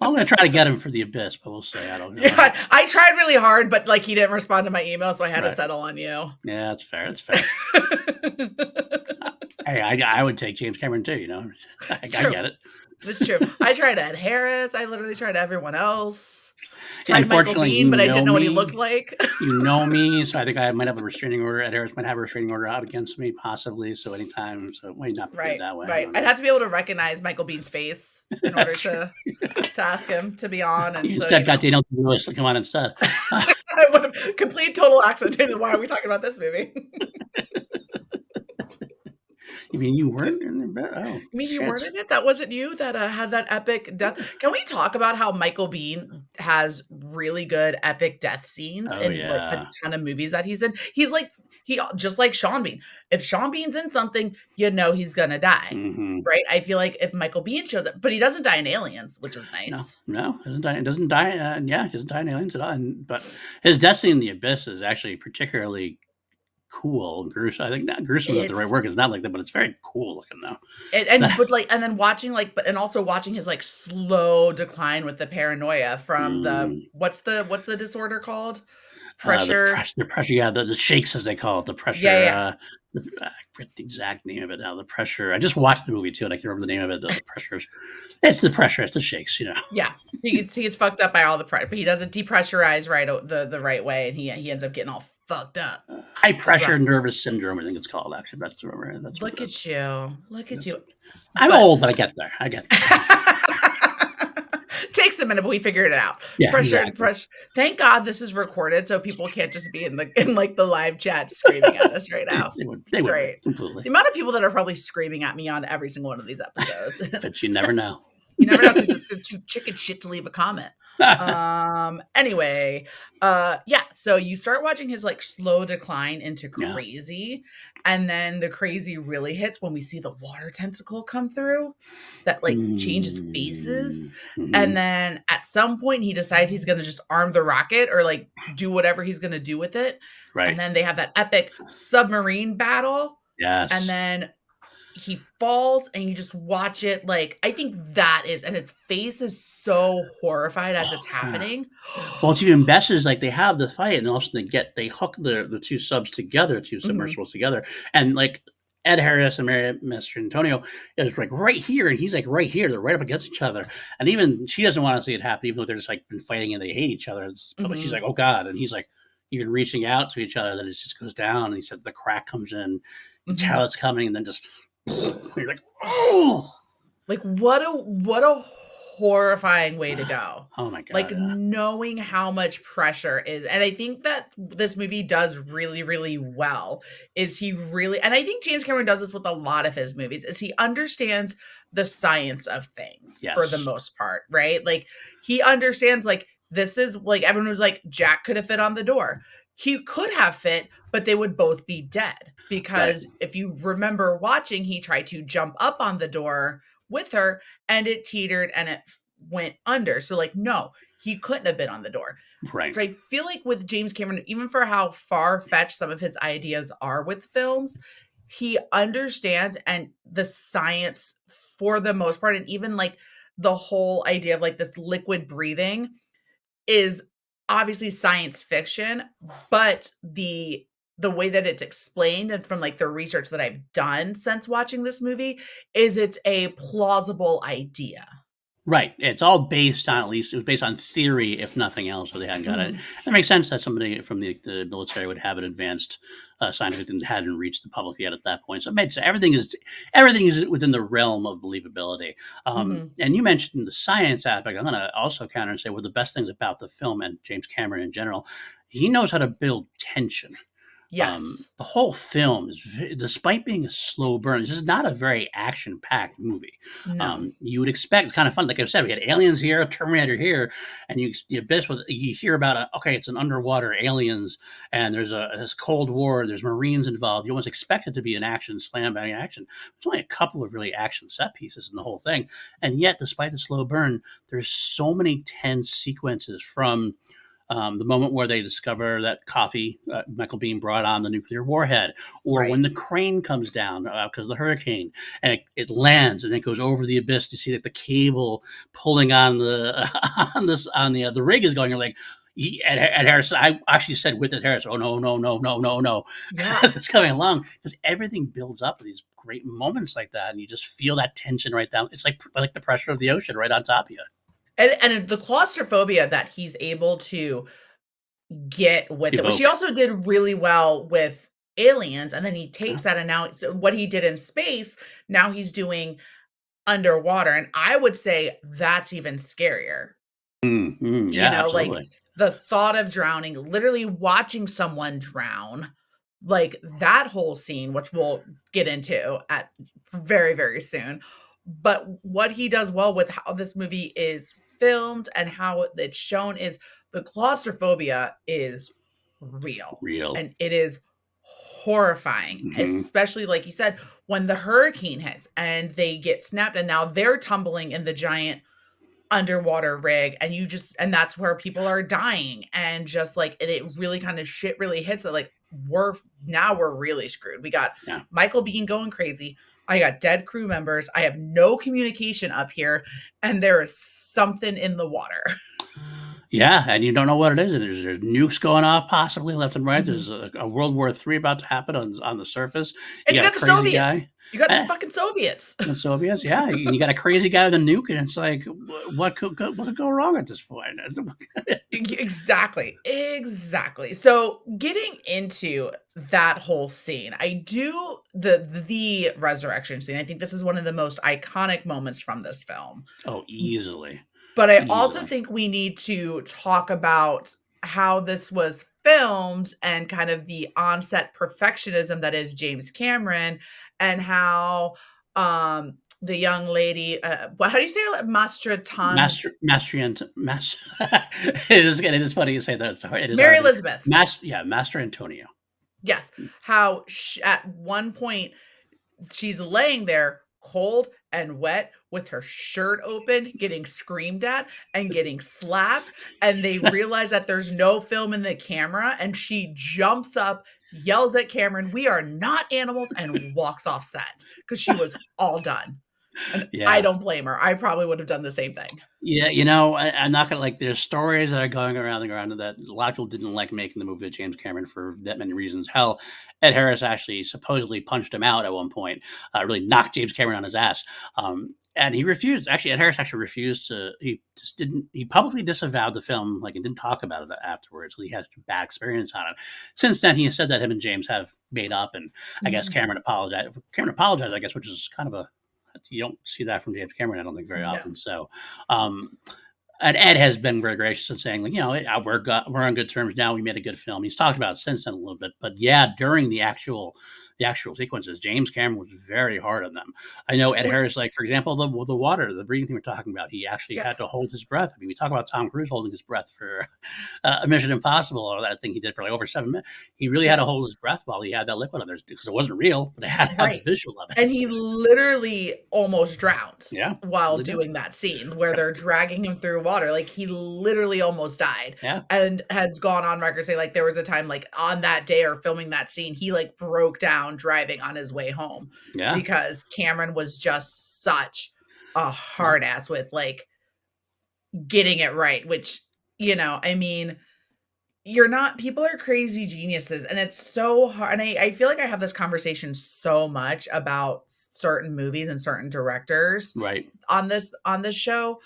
I'm going to try to get him for the abyss, but we'll see. I don't know. Yeah, I tried really hard, but like he didn't respond to my email, so I had to Right. settle on you. Yeah, that's fair. That's fair. Hey, I would take James Cameron too. I True. get it. It's true. I tried Ed Harris. I literally tried everyone else. Yeah, Tried Michael unfortunately, Bean, but I didn't know what he looked like. you know me, so I think I might have a restraining order. Ed Harris might have a restraining order out against me, possibly. So anytime, so it might not be good Right, that way. I right. don't I'd know. have to be able to recognize Michael Bean's face in order That's true. to ask him to be on, and You so, instead got Daniel Lewis to come on instead. I would have complete total accent. Why are we talking about this movie? You mean you weren't in the bed? Oh You mean you shit! weren't in it? That wasn't you that had that epic death? Can we talk about how Michael Bean has really good epic death scenes Oh in like a yeah. ton of movies that he's in? He just like Sean Bean. If Sean Bean's in something, you know he's gonna die. Mm-hmm. Right? I feel like if Michael Bean shows up, but he doesn't die in Aliens, which was No, nice. no, doesn't die. It doesn't die. Yeah, he doesn't die in aliens at all. But his death scene in the abyss is actually particularly cool and gruesome. I think not gruesome is not the right It's word. It's not like that, but it's very cool looking though. and but like and then watching but and also watching his like slow decline with the paranoia from the Mm. what's the disorder called? The Pressure. pressure, yeah, the shakes as they call it, the Yeah, pressure. yeah. I forget the exact name of it now. The pressure. I just watched the movie too, and I can't remember the name of it. The pressures. It's the pressure. It's the shakes. Yeah. He gets fucked up by all the pressure, but he doesn't depressurize the right way, and he ends up getting all fucked up. High pressure Right. nervous syndrome. I think it's called. Actually, that's the That's what Look it is. at you. Look at That's, you. I'm But old, but I get there. I get there. takes a minute, but we figured it out. Yeah, Pressure and exactly. pressure. Thank God this is recorded, so people can't just be in like the live chat screaming at us right now. They would Great. completely. The amount of people that are probably screaming at me on every single one of these episodes. But you never know. You never know because it's too chicken shit to leave a comment. Anyway, yeah, so you start watching his like slow decline into Yeah. crazy, and then the crazy really hits when we see the water tentacle come through that like changes faces. And Mm-hmm. then at some point he decides he's gonna just arm the rocket or like do whatever he's gonna do with it. And Right. then they have that epic submarine battle. And Yes. then he falls and you just watch it like I think that is and his face is so horrified as it's Oh, yeah. happening. Well, it's even best is like they have the fight, and also they hook the two subs together, two Mhm, submersibles together, and like Ed Harris and Mary Mr. Antonio is like right here, and he's like right here. They're right up against each other, and even she doesn't want to see it happen, even though they're just like been fighting and they hate each other. But she's mhm, like, oh god, and he's like even reaching out to each other. That it just goes down, and the crack comes in. You tell mhm. it's coming, and then just you're like, oh, Like, what a horrifying way to go. oh my Like, god, yeah. knowing how much pressure is and I think that this movie does really, really well, is he really and I think James Cameron does this with a lot of his movies, is he understands the science of things for the Yes, most part, right? Like, he understands, like, this is like, everyone was like, "Jack could have fit on the door." He could have fit, but they would both be dead, right, because if you remember watching, he tried to jump up on the door with her and it teetered and it went under. So like no, he couldn't have been on the door. right, So I feel like with James Cameron, even for how far-fetched some of his ideas are with films, he understands and the science for the most part and even like the whole idea of like this liquid breathing is obviously science fiction, but the way that it's explained and from like the research that I've done since watching this movie is it's a plausible idea. right. It's all based on at least it was based on theory, if nothing else. So they hadn't got it. Mhm. It makes sense that somebody from the military would have an advanced scientific and hadn't reached the public yet at that point. So it makes everything is within the realm of believability. Mhm. And you mentioned the science aspect. I'm going to also counter and say one of the best things about the film and James Cameron in general, he knows how to build tension. Yes. The whole film is, despite being a slow burn, this is not a very action-packed movie. No. You would expect kind of fun, like I said, we had aliens here, Terminator here, and the abyss. With you hear about okay, it's an underwater aliens, and there's this Cold War, there's Marines involved. You almost expect it to be an action slam bang action. There's only a couple of really action set pieces in the whole thing, and yet, despite the slow burn, there's so many tense sequences from the moment where they discover that coffee, Michael Bean brought on the nuclear warhead, or when Right. the crane comes down because of the hurricane and it lands and it goes over the abyss. You see that the cable pulling on the on the rig is going. You're like, Ed Harrison. I actually said with Ed Harrison, oh no, no, no, no, no, no, Yeah. because it's coming along because everything builds up to these great moments like that, and you just feel that tension right down. It's like the pressure of the ocean right on top of you. And the claustrophobia that he's able to get with it, which he Evoke. also did really well with Aliens, and then he Yeah. takes that and now so what he did in space, now he's doing underwater, and I would say that's even scarier. You Yeah, know, like, absolutely. the thought of drowning, literally watching someone drown, like, that whole scene, which we'll get into at very, very soon, but what he does well with how this movie is filmed and how it's shown is the claustrophobia is real, Real. and it is horrifying, Mhm. especially, like you said, when the hurricane hits and they get snapped and now they're tumbling in the giant underwater rig and you just and that's where people are dying and just like and it really kind of shit really hits it like we're really screwed. We got Yeah. Michael Bean going crazy. I got dead crew members. I have no communication up here and there is something in the water. Yeah, and you don't know what it is. There's nukes going off possibly left and right. Mhm. There's a World War III about to happen on the surface. And You you got a got the crazy Soviets. guy. You got the Eh, fucking Soviets. the Soviets, yeah. You got a crazy guy with a nuke, and it's like, what could go wrong at this point? Exactly. Exactly. So getting into that whole scene, I do the resurrection scene. I think this is one of the most iconic moments from this film. Oh, easily, But I also easily. think we need to talk about how this was filmed and kind of the onset perfectionism that is James Cameron and how The young lady, how do you say it? Mastratan Master. It is funny you say that. It is Mary hard. Elizabeth. Master Antonio. Yes. How at one point she's laying there cold and wet with her shirt open, getting screamed at and getting slapped. And they realize that there's no film in the camera. And she jumps up, yells at Cameron, "We are not animals," and walks off set because she was all done. And I Yeah. don't blame her. I probably would have done the same thing. Yeah, I'm not gonna like. There's stories that are going around the ground that a lot of people didn't like making the movie with James Cameron for that many reasons. Hell, Ed Harris actually supposedly punched him out at one point, really knocked James Cameron on his ass, and he refused. Actually, Ed Harris actually refused to. He just didn't. He publicly disavowed the film, like, and didn't talk about it afterwards. He had a bad experience on it. Since then, he has said that him and James have made up, and I guess Mhm. Cameron apologized. Cameron apologized, I guess, which is kind of a you don't see that from James Cameron, I don't think, very No. often. So, um, and Ed has been very gracious in saying, like, we're on good terms now. We made a good film. He's talked about it since then a little bit, but yeah, during the actual sequences, James Cameron was very hard on them. I know Ed Well, Harris, like, for example, the water, the breathing thing we're talking about, he actually yeah, had to hold his breath. I mean, we talk about Tom Cruise holding his breath for a Mission Impossible, or that thing he did for like over 7 minutes. He really had yeah, to hold his breath while he had that liquid on there because it wasn't real, but they had to have the right. visual of it. And he literally almost drowned Yeah, while really did. doing that scene where they're dragging him through water. Like he literally almost died Yeah, and has gone on record say like there was a time like on that day or filming that scene, he like broke down driving on his way home yeah, because Cameron was just such a yeah, hard ass with like getting it right, which, I mean, you're not people are crazy geniuses and it's so hard and I feel like I have this conversation so much about certain movies and certain directors right. on this show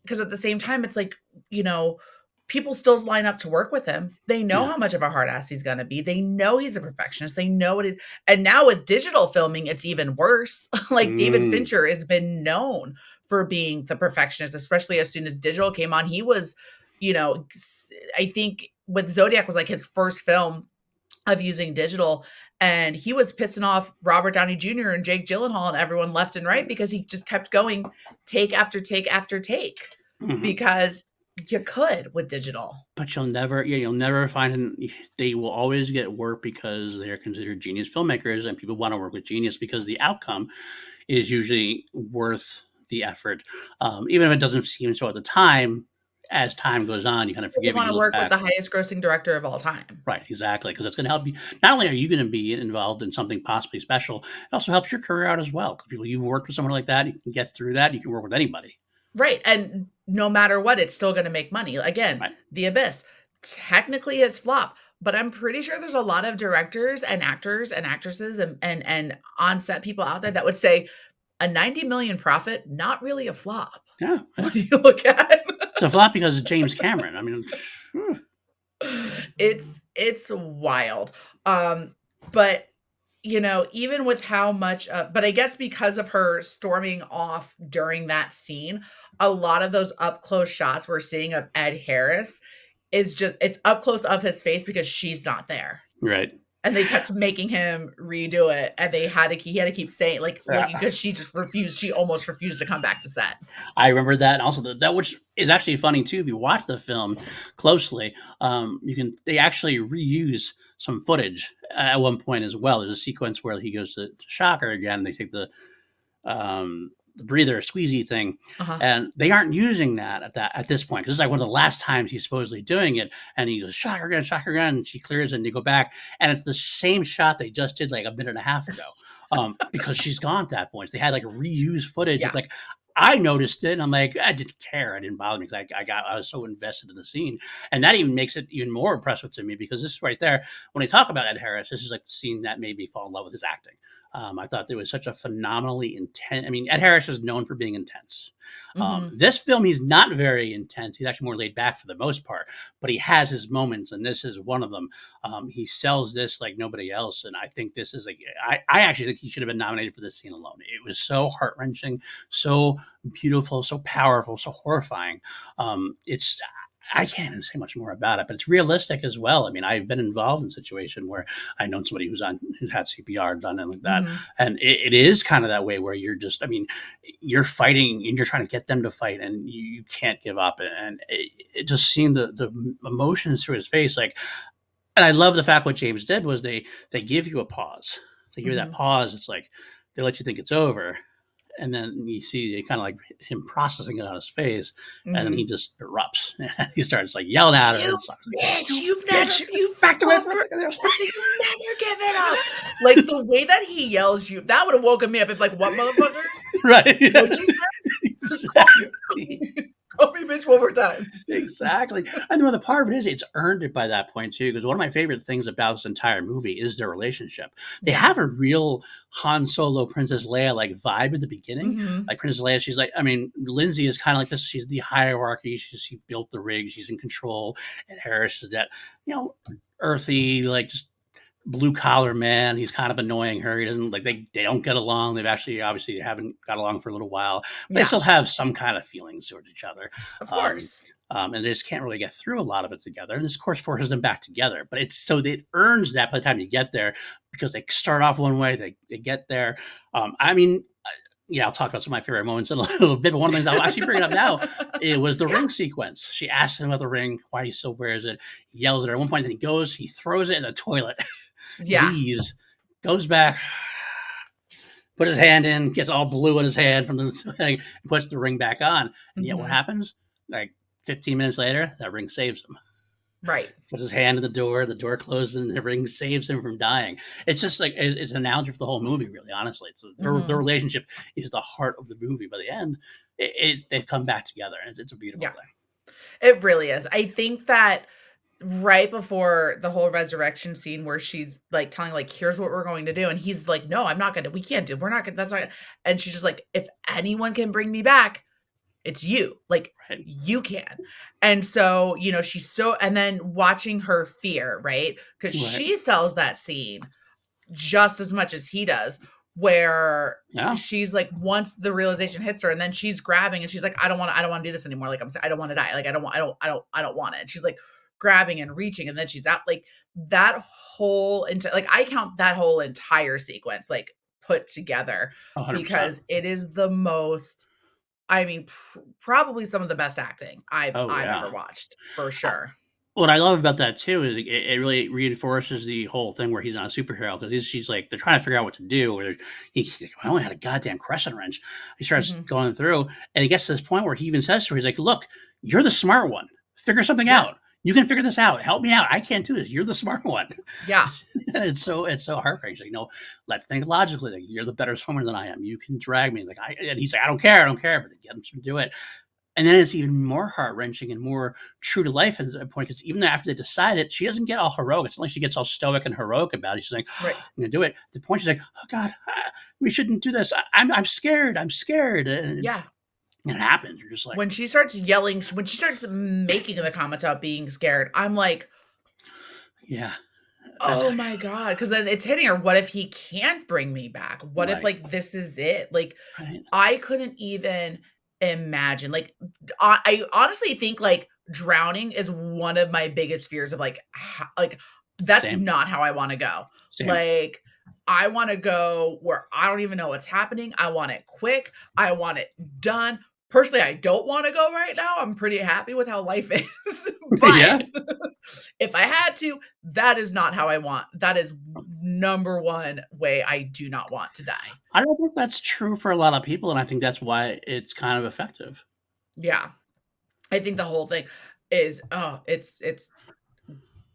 because at the same time it's like, you know, people still line up to work with him. They know Yeah. how much of a hard ass he's going to be. They know he's a perfectionist. They know what it and now with digital filming it's even worse. Like David Mm, Fincher has been known for being the perfectionist, especially as soon as digital came on. He was, you know, I think with Zodiac was like his first film of using digital and he was pissing off Robert Downey Jr. and Jake Gyllenhaal and everyone left and right because he just kept going take after take after take mhm. because you could with digital. But you'll never find they will always get work because they're considered genius filmmakers, and people want to work with genius because the outcome is usually worth the effort, even if it doesn't seem so at the time. As time goes on, you kind of People forgive it. want You to look work with back, the highest grossing director of all time. right? Exactly, because it's going to help you. Not only are you going to be involved in something possibly special, it also helps your career out as well. Because people you've worked with someone like that, you can get through that. You can work with anybody, Right. And no matter what, it's still going to make money. Again, right? The Abyss technically is flop, but I'm pretty sure there's a lot of directors and actors and actresses and on set people out there that would say a 90 million profit, not really a flop. Yeah, yeah. When you look at It's a flop because of James Cameron. I mean, it's wild. Um, but even with how much, but I guess because of her storming off during that scene, a lot of those up close shots we're seeing of Ed Harris is just it's up close of his face because she's not there. right. And they kept making him redo it, and he had to keep saying like Yeah. looking because she almost refused to come back to set. I remember that, and also that which is actually funny too. If you watch the film closely, they actually reuse some footage at one point as well. There's a sequence where he goes to shock her again. They take the breather squeezy thing, Uh-huh. and they aren't using that at this point because this is like one of the last times he's supposedly doing it. And he goes shock her again, and she clears it, and they go back, and it's the same shot they just did like a minute and a half ago. Because she's gone at that point. So they had like reused footage of Yeah. like I noticed it, and I'm like, I didn't care. I didn't bother me because I was so invested in the scene, and that even makes it even more impressive to me because this right there, when they talk about Ed Harris, this is like the scene that made me fall in love with his acting. I thought there was such a phenomenally intense. I mean, Ed Harris is known for being intense. Mhm. This film, he's not very intense. He's actually more laid back for the most part, but he has his moments, and this is one of them. He sells this like nobody else, and I think this is like I actually think he should have been nominated for this scene alone. It was so heart wrenching, so beautiful, so powerful, so horrifying. It's I can't even say much more about it, but it's realistic as well. I mean, I've been involved in a situation where I know somebody who's had CPR done and like that, Mhm. and it is kind of that way where you're just, I mean, you're fighting and you're trying to get them to fight, and you can't give up, and it just seemed the emotions through his face, like, and I love the fact what James did was they give you a pause, they give you that Mhm. pause. It's like they let you think it's over, and then you see kind of like him processing it on his face, and then he Mhm. just erupts. He starts like yelling at her. "You It's like, bitch, "You you've never bitch, you backed away fought from for it." you never give it up." Like, the way that he yells, you that would've woken me up. It's like, "What, motherfucker? Right? What'd you say? Exactly. Call me bitch one more time." Exactly. And the part of it is it's earned it by that point too. Because one of my favorite things about this entire movie is their relationship. They Yeah. have a real Han Solo, Princess Leia like vibe at the beginning. Mhm. Like Princess Leia, she's like, I mean, Lindsay is kind of like this. She's the hierarchy. She built the rig. She's in control. And Harris is that, earthy, like just blue collar man. He's kind of annoying her. He doesn't like they don't get along. They've actually obviously haven't got along for a little while, but they Yeah, still have some kind of feelings towards each other. of Um, course. and they just can't really get through a lot of it together. And this, of course, forces them back together. But it's so it earns that by the time you get there because they start off one way, they get there. I mean, yeah, I'll talk about some of my favorite moments in a little bit. But one of the things I'll actually bring it up now, it was the Yeah. ring sequence. She asks him about the ring, why he still wears it. He yells at her. At one point, then he goes, he throws it in the toilet, Yeah. leaves, goes back, put his hand in, gets all blue in his hand from the thing, puts the ring back on. And yet, what Mhm. happens? Like 15 minutes later, that ring saves him. Right. Puts his hand in the door closes, and the ring saves him from dying. It's just like it's an analogy for the whole movie, really. Honestly, it's their Mhm. relationship is the heart of the movie. By the end, they've come back together, and it's a beautiful Yeah. thing. It really is. I think that right before the whole resurrection scene where she's, like, telling, like, "Here's what we're going to do," and he's like, "No, I'm not gonna we can't do we're not gonna that's not" and she's just like, "If anyone can bring me back, it's you. Like, Right, you can." And so, she's so and then watching her fear, right? Because right, she sells that scene just as much as he does, where yeah, she's like, once the realization hits her, and then she's grabbing and she's like, I don't want to do this anymore. Like, I don't want to die. Like, I don't want it. And she's like grabbing and reaching, and then she's out. Like, that whole like, I count that whole entire sequence like put together 100%. because it is the most, I mean, probably some of the best acting Oh I've yeah. ever watched for sure. What I love about that too is it really reinforces the whole thing where he's not a superhero because she's like they're trying to figure out what to do. Where he's like, I only had a goddamn crescent wrench. He starts Hmm. going through, and he gets to this point where he even says to her, "He's like, look, you're the smart one. Figure something Yeah, out. You can figure this out. Help me out. I can't do this. You're the smart one." yeah, And it's so heartbreaking. He's like, no, let's think logically. Like, you're the better swimmer than I am. You can drag me. And he's like, I don't care, but they get him to do it. And then it's even more heart wrenching and more true to life at that point because even after they decide it, she doesn't get all heroic. It's not like she gets all stoic and heroic about it. She's like, right. I'm gonna do it. At the point she's like, oh God, we shouldn't do this. I'm scared. I'm scared. And Yeah. it happens. You're just like, When she starts yelling, when she starts making the comments about being scared, I'm like, yeah, that's "Oh my god!" Because then it's hitting her. What if he can't bring me back? What if, right, like, this is it? Like, right, I couldn't even imagine. Like, I honestly think, like, drowning is one of my biggest fears of, like, like, that's same, not how I wanna go. same. Like, I wanna go where I don't even know what's happening. I want it quick. I want it done. Personally, I don't wanna go right now. I'm pretty happy with how life is, Yeah, but if I had to, that is not how I want. That is number 1 way I do not want to die. I don't think that's true for a lot of people, and I think that's why it's kind of effective. Yeah. I think the whole thing is, oh, it's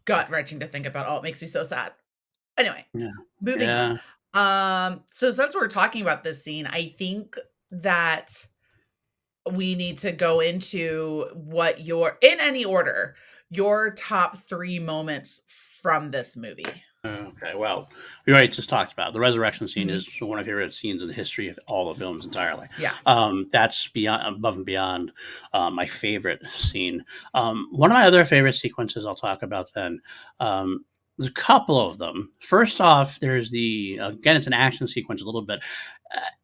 gut-wrenching to think about. Oh, it makes me so sad. Anyway, Yeah, moving on. yeah. So since we're talking about this scene, I think that we need to go into what your in any order, your top 3 moments from this movie. Okay, well, we already just talked about it. The resurrection scene Mhm. is one of my favorite scenes in the history of all the films entirely. Yeah. That's beyond above and beyond my favorite scene. One of my other favorite sequences I'll talk about then. There's a couple of them. First off, there's the again, it's an action sequence a little bit.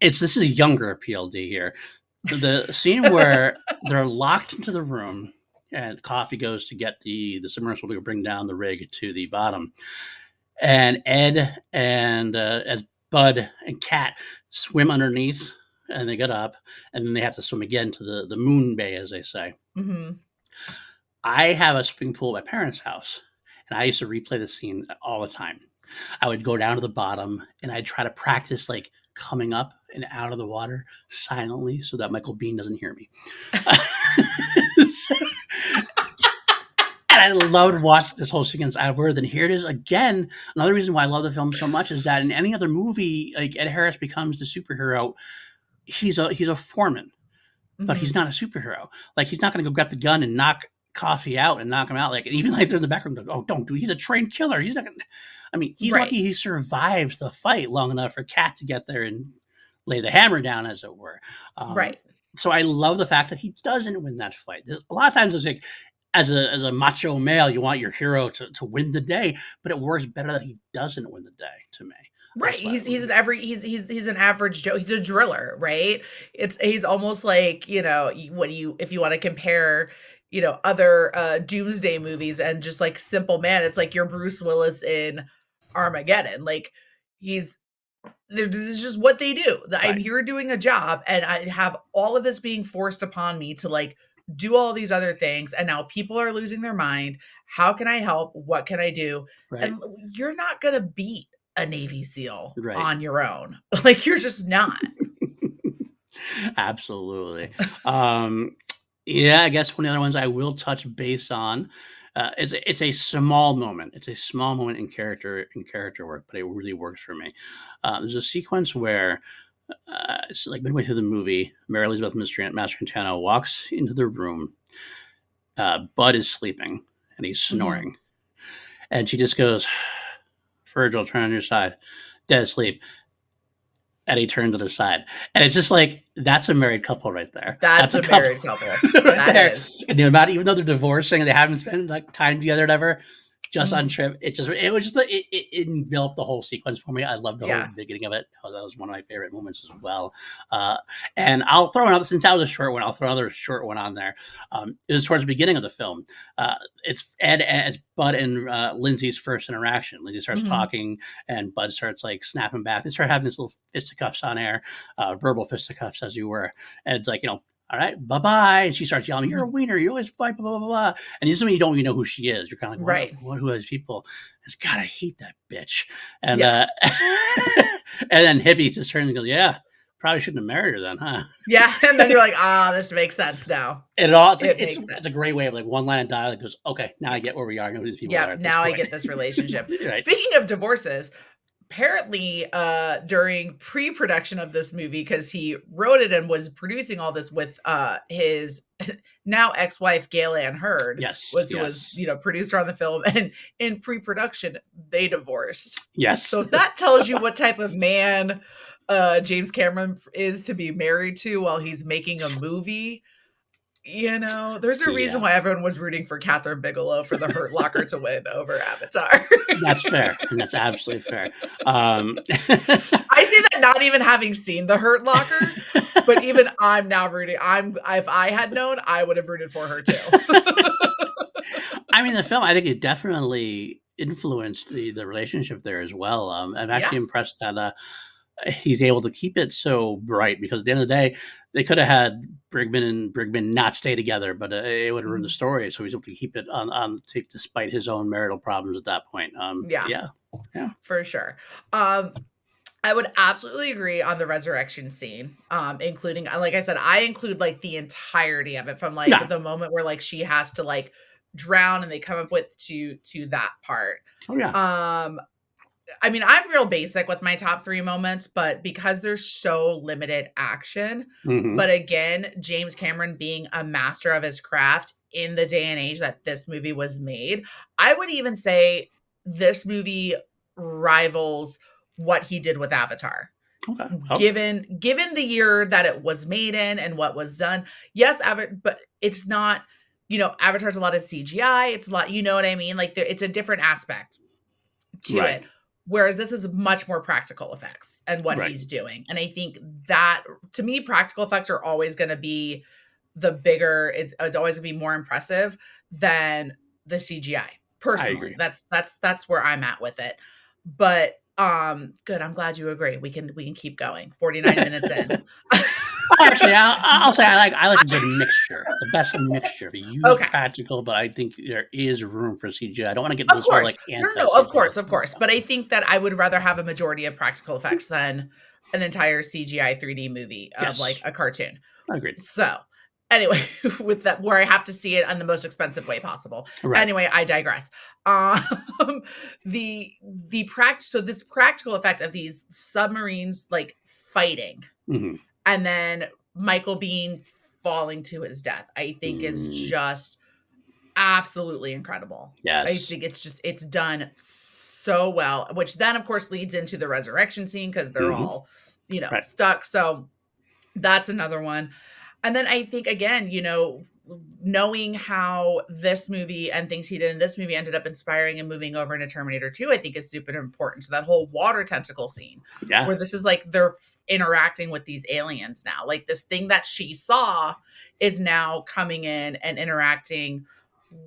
This is younger PLD here. The scene where they're locked into the room and Coffee goes to get the submersible to bring down the rig to the bottom. And Ed and as Bud and Cat swim underneath, and they get up, and then they have to swim again to the moon bay, as they say. Mm-hmm. I have a swimming pool at my parents' house, and I used to replay the scene all the time. I would go down to the bottom, and I'd try to practice like coming up and out of the water silently so that Michael Bean doesn't hear me. So, and I loved watching this whole sequence outward. And here it is again. Another reason why I love the film so much is that in any other movie, like Ed Harris becomes the superhero, he's a foreman, but Mm-hmm. he's not a superhero. Like he's not going to go grab the gun and knock Coffee out and knock him out. Like even like they're in the background, like, oh, don't do. He's a trained killer. He's not going. I mean, he's Right. lucky he survives the fight long enough for Cat to get there and lay the hammer down, as it were. Um, Right. so I love the fact that he doesn't win that fight. A lot of times it's like, as a macho male, you want your hero to win the day, but it works better that he doesn't win the day to me. Right. That's why I He's love an every he's an average Joe. He's a driller, right? He's almost like, what you if you want to compare, other doomsday movies and just like Simple Man, it's like your Bruce Willis in Armageddon. Like he's this is just what they do. I'm right, here doing a job and I have all of this being forced upon me to like do all these other things. And now people are losing their mind. How can I help? What can I do? right, And you're not going to beat a Navy SEAL right. on your own. Like you're just not. Absolutely. Um, yeah, I guess one of the other ones I will touch base on. It's a small moment. It's a small moment in character work, but it really works for me. There's a sequence where it's like midway through the movie, Mary Elizabeth Mastrantano walks into the room. Bud is sleeping and he's Mhm. snoring, and she just goes, "Virgil, turn on your side, dead asleep." And he turns to the side. And it's just like, that's a married couple right there. That's That's a a couple married couple. right That there. is. And the amount, even though they're divorcing and they haven't spent like time together or whatever, just on Mhm. trip, it was just, it enveloped the whole sequence for me. I loved the whole Yeah. beginning of it. Oh, that was one of my favorite moments as well. Uh, and I'll throw another, since that was a short one, I'll throw another short one on there. It was towards the beginning of the film. It's Bud and Lindsay's first interaction. Lindsay starts Mhm. talking and Bud starts like snapping back. They start having this little fisticuffs on air, verbal fisticuffs, as you were. And it's like, all right, bye bye. And she starts yelling, "You're a Mhm. wiener. You always fight, blah, blah, blah, blah." And this is when you don't even know who she is. You're kind of like, Right. who are these people? It's, God, I hate that bitch. And Yeah. and then Hippie just turns and goes, "Yeah, probably shouldn't have married her then, huh?" Yeah. And then you're like, this makes sense now. And it all it's like It makes it's a sense. great way of like one line of dialogue goes, okay, now I get where we are. I know who these people are Yeah. at this Now I point. get this relationship. Right. Speaking of divorces, apparently during pre-production of this movie, because he wrote it and was producing all this with his now ex-wife Gail Ann Hurd, Yes. was who was Yes. producer on the film, and in pre-production they divorced. Yes. So if that tells you what type of man James Cameron is to be married to while he's making a movie, there's a reason Yeah. why everyone was rooting for Catherine Bigelow for the Hurt Locker to win over Avatar. That's fair. And that's absolutely fair. I say that not even having seen The Hurt Locker, but even I'm now rooting. If I had known, I would have rooted for her too. I mean, the film, I think it definitely influenced the relationship there as well. I'm Yeah. actually impressed that he's able to keep it so bright because at the end of the day, they could have had Brigman not stay together, but it would have ruined the Mhm. story. So he's able to keep it on despite his own marital problems at that point. Yeah, Yeah, yeah, for sure. Um, I would absolutely agree on the resurrection scene, including, like I said, I include like the entirety of it from like yeah, the moment where like she has to like drown and they come up with to that part. oh yeah, Um, I mean, I'm real basic with my top 3 moments, but because there's so limited action, hmm, but again, James Cameron being a master of his craft in the day and age that this movie was made, I would even say this movie rivals what he did with Avatar. okay, oh, Given the year that it was made in and what was done. Yes, but it's not, Avatar's a lot of CGI, it's a lot, you know what I mean? Like it's a different aspect to right, it. Whereas this is much more practical effects and what right, he's doing. And I think that to me, practical effects are always going to be the bigger it's always gonna be more impressive than the CGI. I Personally, agree. that's where I'm at with it. But good. I'm glad you agree. We can keep going. 49 minutes in. Actually, I'll say I like a good mixture, the best mixture. If you use Okay. practical, but I think there is room for CGI. I don't want to get into Of this whole course. like No, no, anti no. Of CGI course, of course. stuff. But I think that I would rather have a majority of practical effects than an entire CGI 3D movie of like Yes, a cartoon. agreed. So, anyway, with that, where I have to see it on the most expensive way possible. Right. Anyway, I digress. The so this practical effect of these submarines like fighting, Hmm. and then Michael Bean falling to his death, I think is Mm, just absolutely incredible. I yes. think it's done so well, which then of course leads into the resurrection scene because they're Hmm. all, Right. stuck. So that's another one. And then I think again, knowing how this movie and things he did in this movie ended up inspiring and moving over into Terminator 2, I think is super important. So that whole water tentacle scene Yeah. where this is like they're interacting with these aliens now. Like this thing that she saw is now coming in and interacting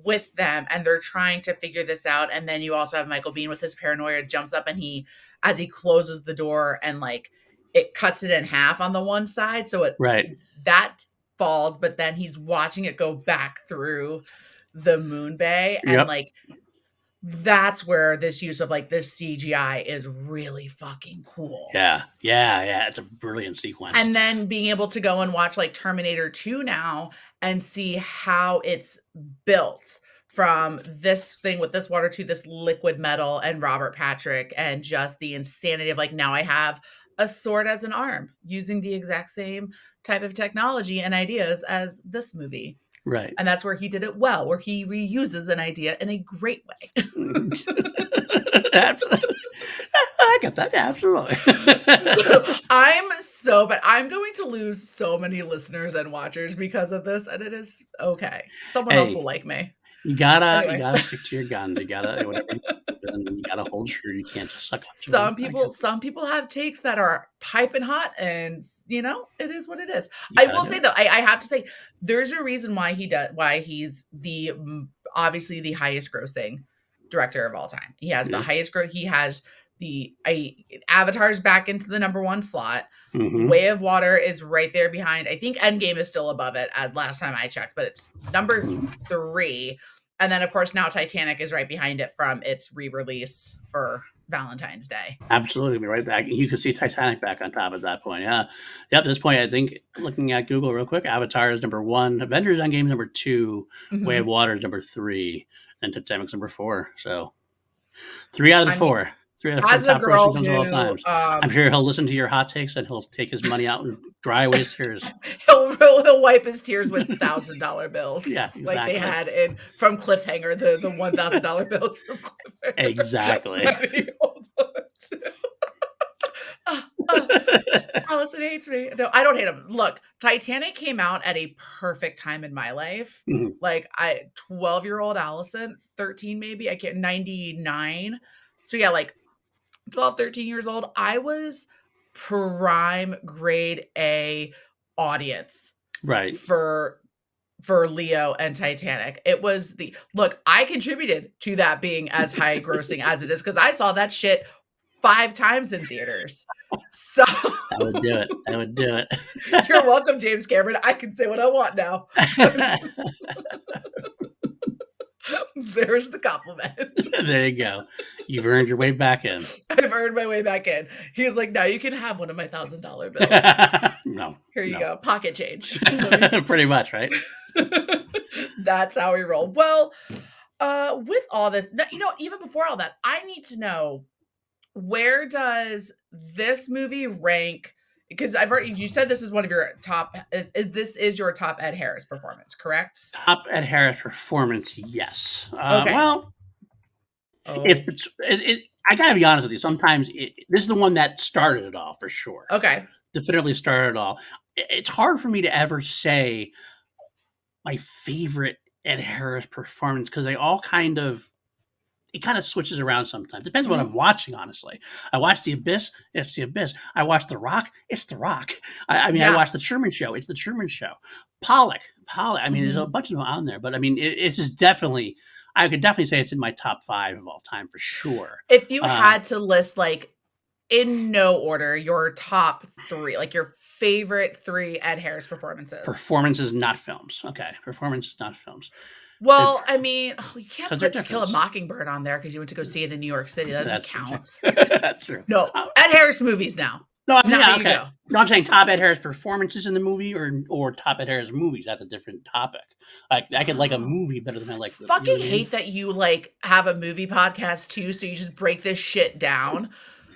with them and they're trying to figure this out. And then you also have Michael Bean with his paranoia jumps up and as he closes the door and like it cuts it in half on the one side. So Right. that falls, but then he's watching it go back through the moon bay. And Yep. like, that's where this use of like this CGI is really fucking cool. Yeah. Yeah. Yeah. It's a brilliant sequence. And then being able to go and watch like Terminator 2 now and see how it's built from this thing with this water to this liquid metal and Robert Patrick and just the insanity of like now I have a sword as an arm using the exact same type of technology and ideas as this movie. Right. And that's where he did it well, where he reuses an idea in a great way. Absolutely. I get that. Yeah, absolutely. So but I'm going to lose so many listeners and watchers because of this, and it is okay. Someone else will Hey, like me. you Anyway, gotta stick to your guns. You gotta whatever you do, and you gotta hold true. You can't just suck up to them. some I get people that. some people have takes that are piping hot, and it is what it is. You I gotta will do say it. though, I have to say, there's a reason why he's the obviously the highest grossing director of all time. He has the Yeah. highest growth. He has the Avatar's back into the number one slot. Hmm. Way of Water is right there behind. I think Endgame is still above it as last time I checked, but it's number three. And then, of course, now Titanic is right behind it from its re-release for Valentine's Day. Absolutely, be right back. You can see Titanic back on top at that point. Yeah. Yep. At this point, I think looking at Google real quick, Avatar is number one, Avengers Endgame is number two, Way of Mhm. Water is number three, and Titanic's number four. So three out of the I mean, four. Three out of four as a top grossing girl films of all who times. I'm sure he'll listen to your hot takes and he'll take his money out and dry away his tears. he'll wipe his tears with $1,000 bills Yeah, like they exactly. had in from Cliffhanger, the $1,000 bills from Cliffhanger. Exactly. Let me hold on to. Ah, ah. Allison hates me. No, I don't hate him. Look, Titanic came out at a perfect time in my life. Mhm. Like 12-year-old Allison, 13 maybe, I can't 99. So yeah, like 12, 13 years old. I was prime grade A audience Right. for Leo and Titanic. It was the look, I contributed to that being as high grossing as it is because I saw that shit 5 times in theaters. So I would do it. I would do you're welcome, James Cameron. I can say what I want now. it. There's the compliment. There you go. You've earned your way back in. I've earned my way back in. He's like, now you can have one of my $1,000 bills. No, Here you no. go. Pocket change. Pretty much, right? That's how we roll. Well, with all this, even before all that, I need to know, where does this movie rank? Because I've already, you said this is one of your top, this is your top Ed Harris performance, correct? Top Ed Harris performance, yes. Okay. Well, if Oh, I gotta be honest with you, sometimes this is the one that started it all for sure. okay. Definitively started it all. It's hard for me to ever say my favorite Ed Harris performance because they all kind of it kind of switches around sometimes. Depends on what Mhm. I'm watching, honestly. I watch The Abyss, it's The Abyss. I watch The Rock, it's The Rock. I mean, I Yeah. watch The Truman Show, it's The Truman Show. Pollock. I mean, there's a Mhm. bunch of them on there, but I mean, it's just definitely, I could definitely say it's in my top 5 of all time for sure. If you Uh, had to list, like, in no order, your top 3, like, your favorite 3 Ed Harris performances. Performances, not films. Okay, performances, not films. Well, I mean, you can't Because they're put To Kill a different. Mockingbird on there because you went to go see it in New York City. That doesn't That's true too. count. That's true. No, Uh, Ed Harris movies now. no, I mean, Now yeah, you okay. go. No, I'm saying top Ed Harris performances in the movie, or top Ed Harris movies. That's a different topic. Like I could like a Oh. movie better than I like the. You know Fucking what I mean? hate that you, like, have a movie podcast too, so you just break this shit down.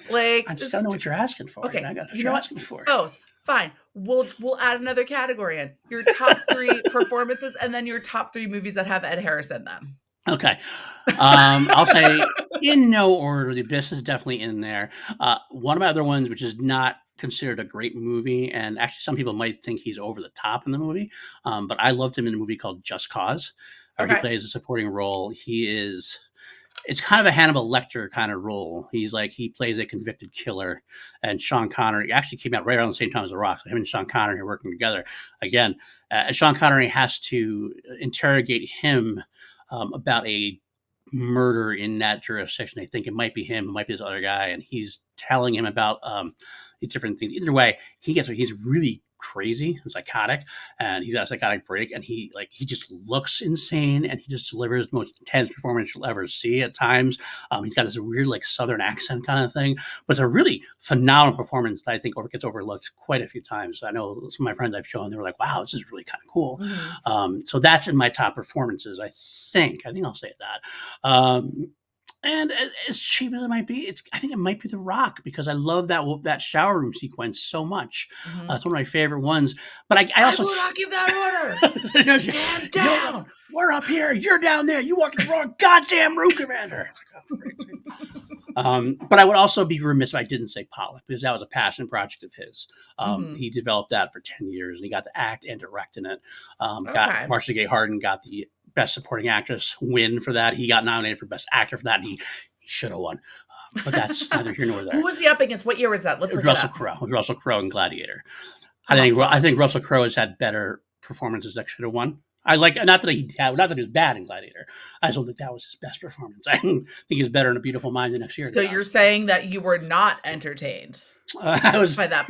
I Like, just don't know what you're asking for. okay, I got what you know you're what? asking for. Both. Fine. We'll add another category in. Your top 3 performances and then your top 3 movies that have Ed Harris in them. Okay. I'll say in no order. The Abyss is definitely in there. One of my other ones, which is not considered a great movie, and actually some people might think he's over the top in the movie, but I loved him in a movie called Just Cause, where he Okay. plays a supporting role. It's kind of a Hannibal Lecter kind of role. He plays a convicted killer, and Sean Connery actually came out right around the same time as The Rock. So him and Sean Connery are working together again. Sean Connery has to interrogate him about a murder in that jurisdiction. They think it might be him, it might be this other guy, and he's telling him about these different things. Either way, he's really crazy and psychotic, and he's got a psychotic break, and he just looks insane, and he just delivers the most intense performance you'll ever see at times. He's got this weird like southern accent kind of thing, but it's a really phenomenal performance that I think gets overlooked quite a few times. I know some of my friends I've shown, they were like, wow, this is really kind of cool. Mhm. So that's in my top performances. I think I'll say that. And as cheap as it might be, I think it might be The Rock, because I love that shower room sequence so much. Mhm. It's one of my favorite ones. But I I also will not give that order. Stand down. we're up here, you're down there. You walked the wrong goddamn room, Commander. But I would also be remiss if I didn't say Pollock, because that was a passion project of his. Mhm. He developed that for 10 years, and he got to act and direct in it. Got Okay. Marcia Gay Harden got the Best Supporting Actress win for that. He got nominated for Best Actor for that, and he should have won. But that's neither here nor there. Who was he up against? What year was that? Let's look it Russell up. Crowe. Russell Crowe in Gladiator. Oh, I fuck. think Russell Crowe has had better performances that should have won. I like not that he was bad in Gladiator. I just don't think that was his best performance. I think he's better in A Beautiful Mind the next year. So you're saying that you were not entertained I was by that?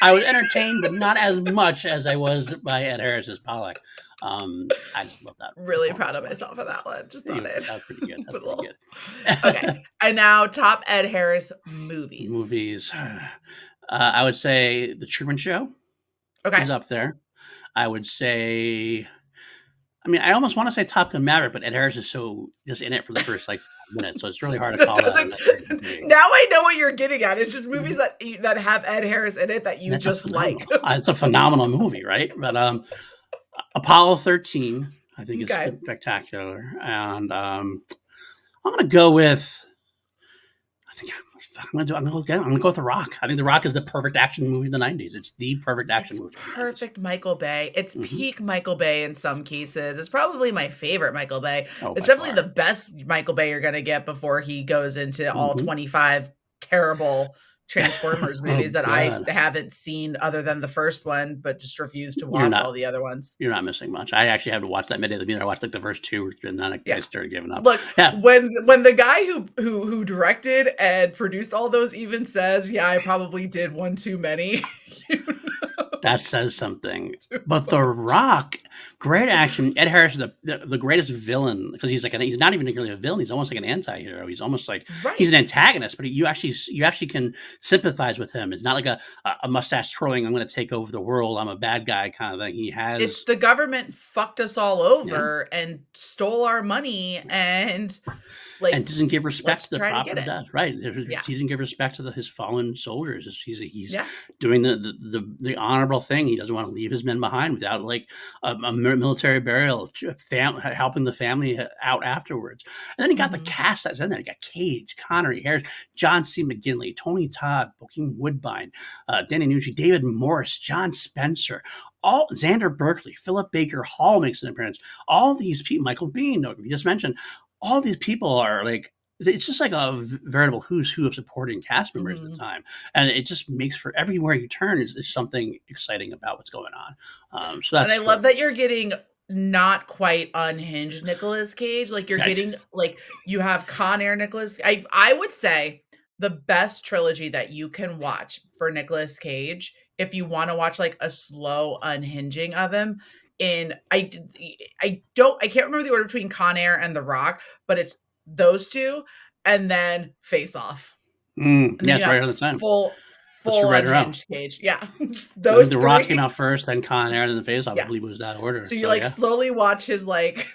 I was entertained, but not as much as I was by Ed Harris's Pollock. I just love that. Really proud of myself for that one. Just thought it. That was pretty good. That's Little- pretty good. Okay. And now top Ed Harris movies. Movies. I would say The Truman Show Okay. is up there. I would say, I mean, I almost want to say Top Gun Maverick, but Ed Harris is so just in it for the first like 5 minutes, so it's really hard to call that. Now I know what you're getting at. It's just movies that have Ed Harris in it that you That's just like. It's a phenomenal movie, right? But Apollo 13, I think, is Okay. spectacular, and I'm gonna go with. I'm gonna go with The Rock. I think The Rock is the perfect action movie of the '90s. It's the perfect action movie. Perfect Michael Bay. It's Mhm. peak Michael Bay in some cases. It's probably my favorite Michael Bay. Oh, It's by definitely far. the best Michael Bay you're gonna get before he goes into all Mhm. 25 terrible Transformers movies that I God. haven't seen other than the first one, but just refuse to You're watch not- all the other ones. You're not missing much. I actually had to watch that many of them. I watched like the first 2, and then I Yeah. started giving up. Look, Yeah. when the guy who directed and produced all those even says, "Yeah, I probably did one too many," you know That says something. But The Rock, great action. Ed Harris is the greatest villain, because he's not even really a villain. He's almost like an anti-hero. He's almost like Right. he's an antagonist, but you actually can sympathize with him. It's not like a mustache twirling, I'm going to take over the world, I'm a bad guy kind of thing. He has It's the government fucked us all over and stole our money and like and doesn't give respect let's to the try to proper get it. death. Right. Yeah. He doesn't give respect to his fallen soldiers. He's Yeah. doing the honorable thing. He doesn't want to leave his men behind without like a military burial, helping the family out afterwards. And then he got the Mhm. cast that's in there. You got Cage, Connery, Harris, John C. McGinley, Tony Todd, Bokeem Woodbine, Danny Nucci, David Morris, John Spencer, all Xander Berkeley, Philip Baker Hall makes an appearance. All these people, Michael Biehn, we just mentioned, all these people are like it's just like a veritable who's who of supporting cast members at the Mhm. time, and it just makes for everywhere you turn is something exciting about what's going on. So And I that's love really that you're getting not quite unhinged Nicolas Cage, like, you're right. getting like, you have Con Air Nicolas I would say the best trilogy that you can watch for Nicolas Cage, if you wanna watch, like, a slow unhinging of him in I can't remember the order between Con Air and The Rock, but it's those 2, and then Face Off, and then Yeah, you it's right have on the time. full Puts you full right around. unhinged Cage, yeah, just I think those The Rock came 3, out first, then Con Air, then The Face Off. I yeah. believe it was that order. So you, So like, yeah. slowly watch his, like,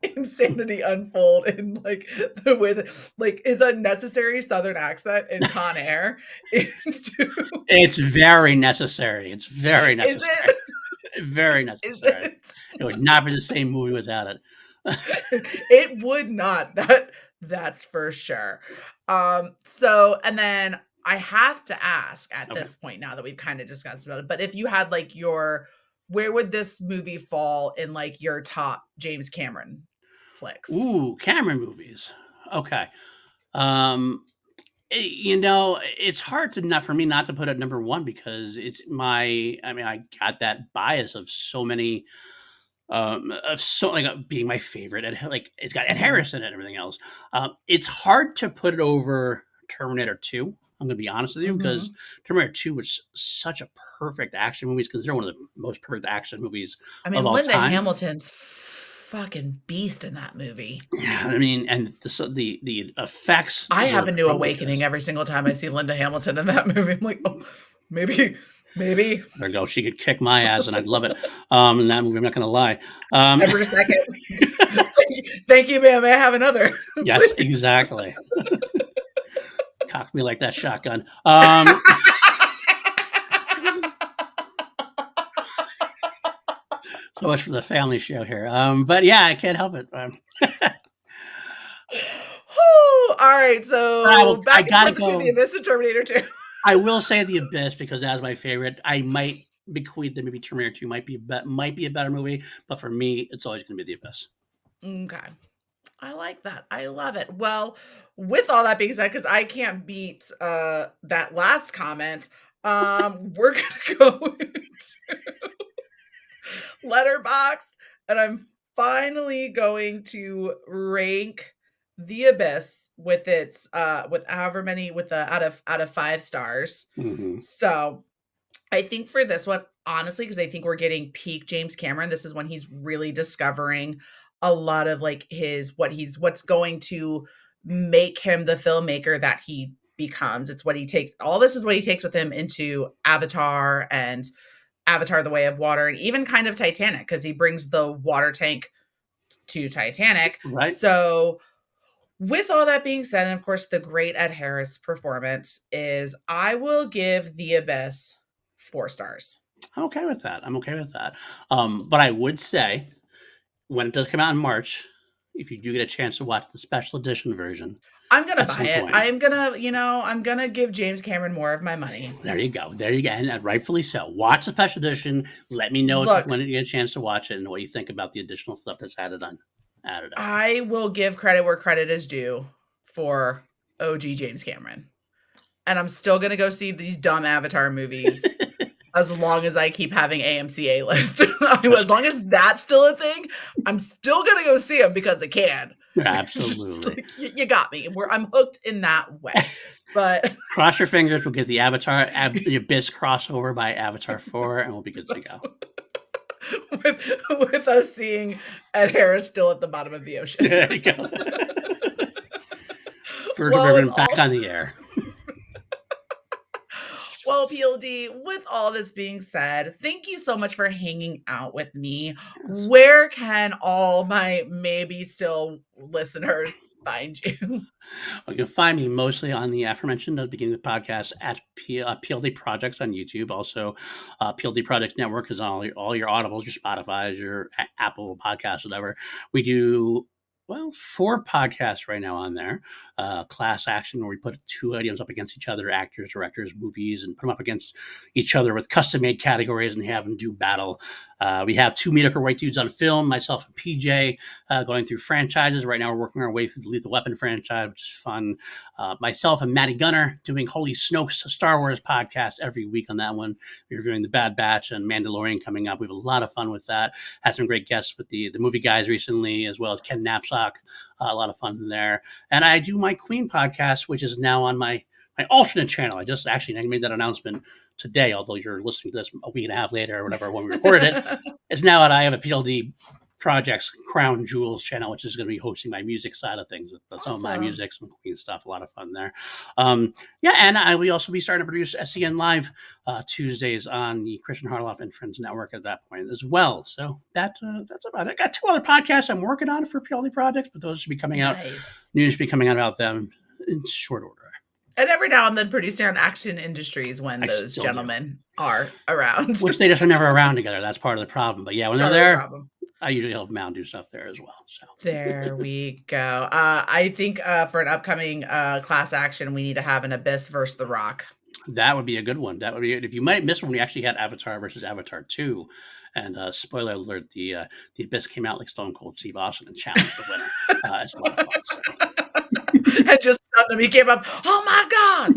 insanity unfold in, like, the way that like, his unnecessary Southern accent in Con Air into It's very necessary. It's very is necessary. it? Very Is necessary. it? It would not be the same movie without it. It would not, that's for sure. So and then I have to ask at Okay. this point now that we've kinda discussed about it, but if you had, like, your where would this movie fall in, like, your top James Cameron flicks? Ooh, Cameron movies. Okay. Um, you know, it's hard to not for me not to put it number one because it's my. I mean, I got that bias of so like being my favorite and like it's got Ed Mhm, Harris in it and everything else. It's hard to put it over Terminator 2. I'm gonna be honest with you because mhm. Terminator 2 was such a perfect action movie. It's considered one of the most perfect action movies I of mean, all Linda time. Hamilton's fucking beast in that movie. Yeah, I mean, and the effects I have were a new awakening tremendous. every single time I see Linda Hamilton in that movie. I'm like, "Oh, maybe There you go. She could kick my ass, and I'd love it. In that movie, I'm not gonna lie. Um, every second." Thank you, ma'am. May I have another, yes, please? exactly. Cock me like that shotgun. So much for the family show here. But yeah, I can't help it. Whew, alright, But so I back and gotta forth between The go. Abyss and Terminator 2. I will say The Abyss because that's my favorite. I might bequeath that maybe Terminator 2 might be a better movie, but for me, it's always going to be The Abyss. Okay. I like that. I love it. Well, with all that being said, because I can't beat that last comment, we're gonna go into letterbox, and I'm finally going to rank the abyss with its with however many with the out of 5 stars. Hmm. So I think for this one, honestly, because I think we're getting peak James Cameron. This is when he's really discovering a lot of like his what's going to make him the filmmaker that he becomes. It's what he takes. All this is what he takes with him into Avatar and Avatar: The Way of Water, and even kind of Titanic, because he brings the water tank to Titanic. Right? So with all that being said, and of course the great Ed Harris performance is I will give The Abyss 4 stars. I'm okay with that. I'm okay with that. But I would say when it does come out in March, if you do get a chance to watch the special edition version I'm gonna at buy some it. point, I am gonna, I'm gonna give James Cameron more of my money. there you go. There you go. And rightfully so. Watch the special edition. Let me know if you Look, when you get a chance to watch it and what you think about the additional stuff that's added on. I will give credit where credit is due for OG James Cameron. And I'm still gonna go see these dumb Avatar movies as long as I keep having AMC A list. As Trust me. long as that's still a thing, I'm still gonna go see them because I can. It's just Absolutely. like you got me. I'm hooked in that way. But Cross your fingers. We'll get the Abyss crossover by Avatar 4, and we'll be good to go. with us seeing Ed Harris still at the bottom of the ocean. There you go. Virgil Well, with Griffin back all on the air. well, PLD, with all this being said, thank you so much for hanging out with me. Yes. Where can all my maybe still listeners find you? You can find me mostly on the aforementioned at the beginning of the podcast at PLD Projects on YouTube. Also, PLD Projects Network is on all your Audibles, your Spotify's, your Apple Podcasts, whatever. We do well, 4 podcasts right now on there. Class Action, where we put 2 items up against each other, actors, directors, movies, and put them up against each other with custom made categories and have them do battle. We have 2 mediocre white dudes on film, myself and PJ, going through franchises. Right now, we're working our way through the Lethal Weapon franchise, which is fun. Myself and Maddie Gunner doing Holy Snopes, a Star Wars podcast every week on that one. We're reviewing The Bad Batch and Mandalorian coming up. We have a lot of fun with that. Had some great guests with the movie guys recently, as well as Ken Knapsack. A lot of fun there. And I do my Queen podcast, which is now on my alternate channel. I just actually made that announcement today, although you're listening to this a week and a half later or whatever when we recorded it. It's now at I have a PLD Projects Crown Jewels channel, which is going to be hosting my music side of things. Some of my music, some Queen stuff, a lot of fun there. Yeah, and we also be starting to produce SEN Live Tuesdays on the Christian Harloff and Friends Network at that point as well. So that's about it. I got 2 other podcasts I'm working on for PLD Projects, but those should be coming out. Nice. News should be coming out about them in short order. And every now and then producing on Action Industries when those gentlemen are around. Which they just are never around together. That's part of the problem. But yeah, when they're there, I usually help them out and do stuff there as well. So there we go. I think for an upcoming Class Action, we need to have an Abyss versus The Rock. That would be a good one. That would be if you might miss one. We actually had Avatar versus Avatar 2. And spoiler alert, the Abyss came out like Stone Cold Steve Austin and challenged the winner. It's a lot of fun. So. And just suddenly he came up, oh my God!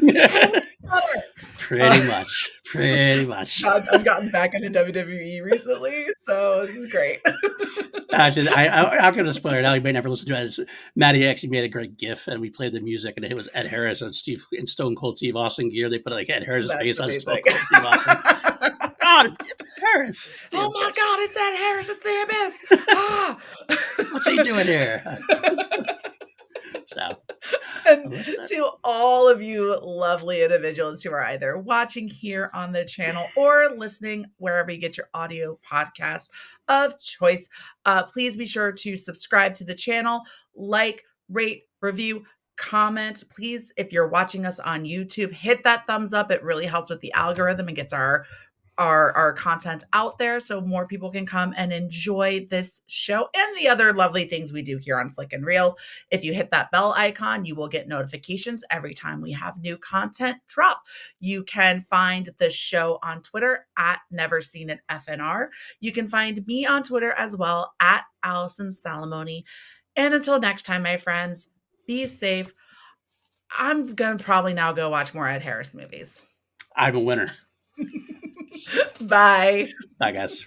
Pretty much. I've gotten back into WWE recently, so this is great. I'll give it a spoiler now. You may never listen to it. Maddie actually made a great GIF, and we played the music, and it was Ed Harris and Stone Cold Steve Austin gear. They put like Ed Harris's face on Stone Cold Steve Austin. God, it's Harris. Oh my God, it's Ed Harris. It's the Abyss. Ah. What's he doing here? So, and to all of you lovely individuals who are either watching here on the channel or listening wherever you get your audio podcast of choice, please be sure to subscribe to the channel, like, rate, review, comment. Please, if you're watching us on YouTube, hit that thumbs up. It really helps with the algorithm and gets our content out there so more people can come and enjoy this show and the other lovely things we do here on Flick and Reel. If you hit that bell icon, you will get notifications every time we have new content drop. You can find the show on Twitter at NeverSeenItFNR. You can find me on Twitter as well at Allison Salamoni. And until next time, my friends, be safe. I'm going to probably now go watch more Ed Harris movies. I'm a winner. Bye. Bye, guys.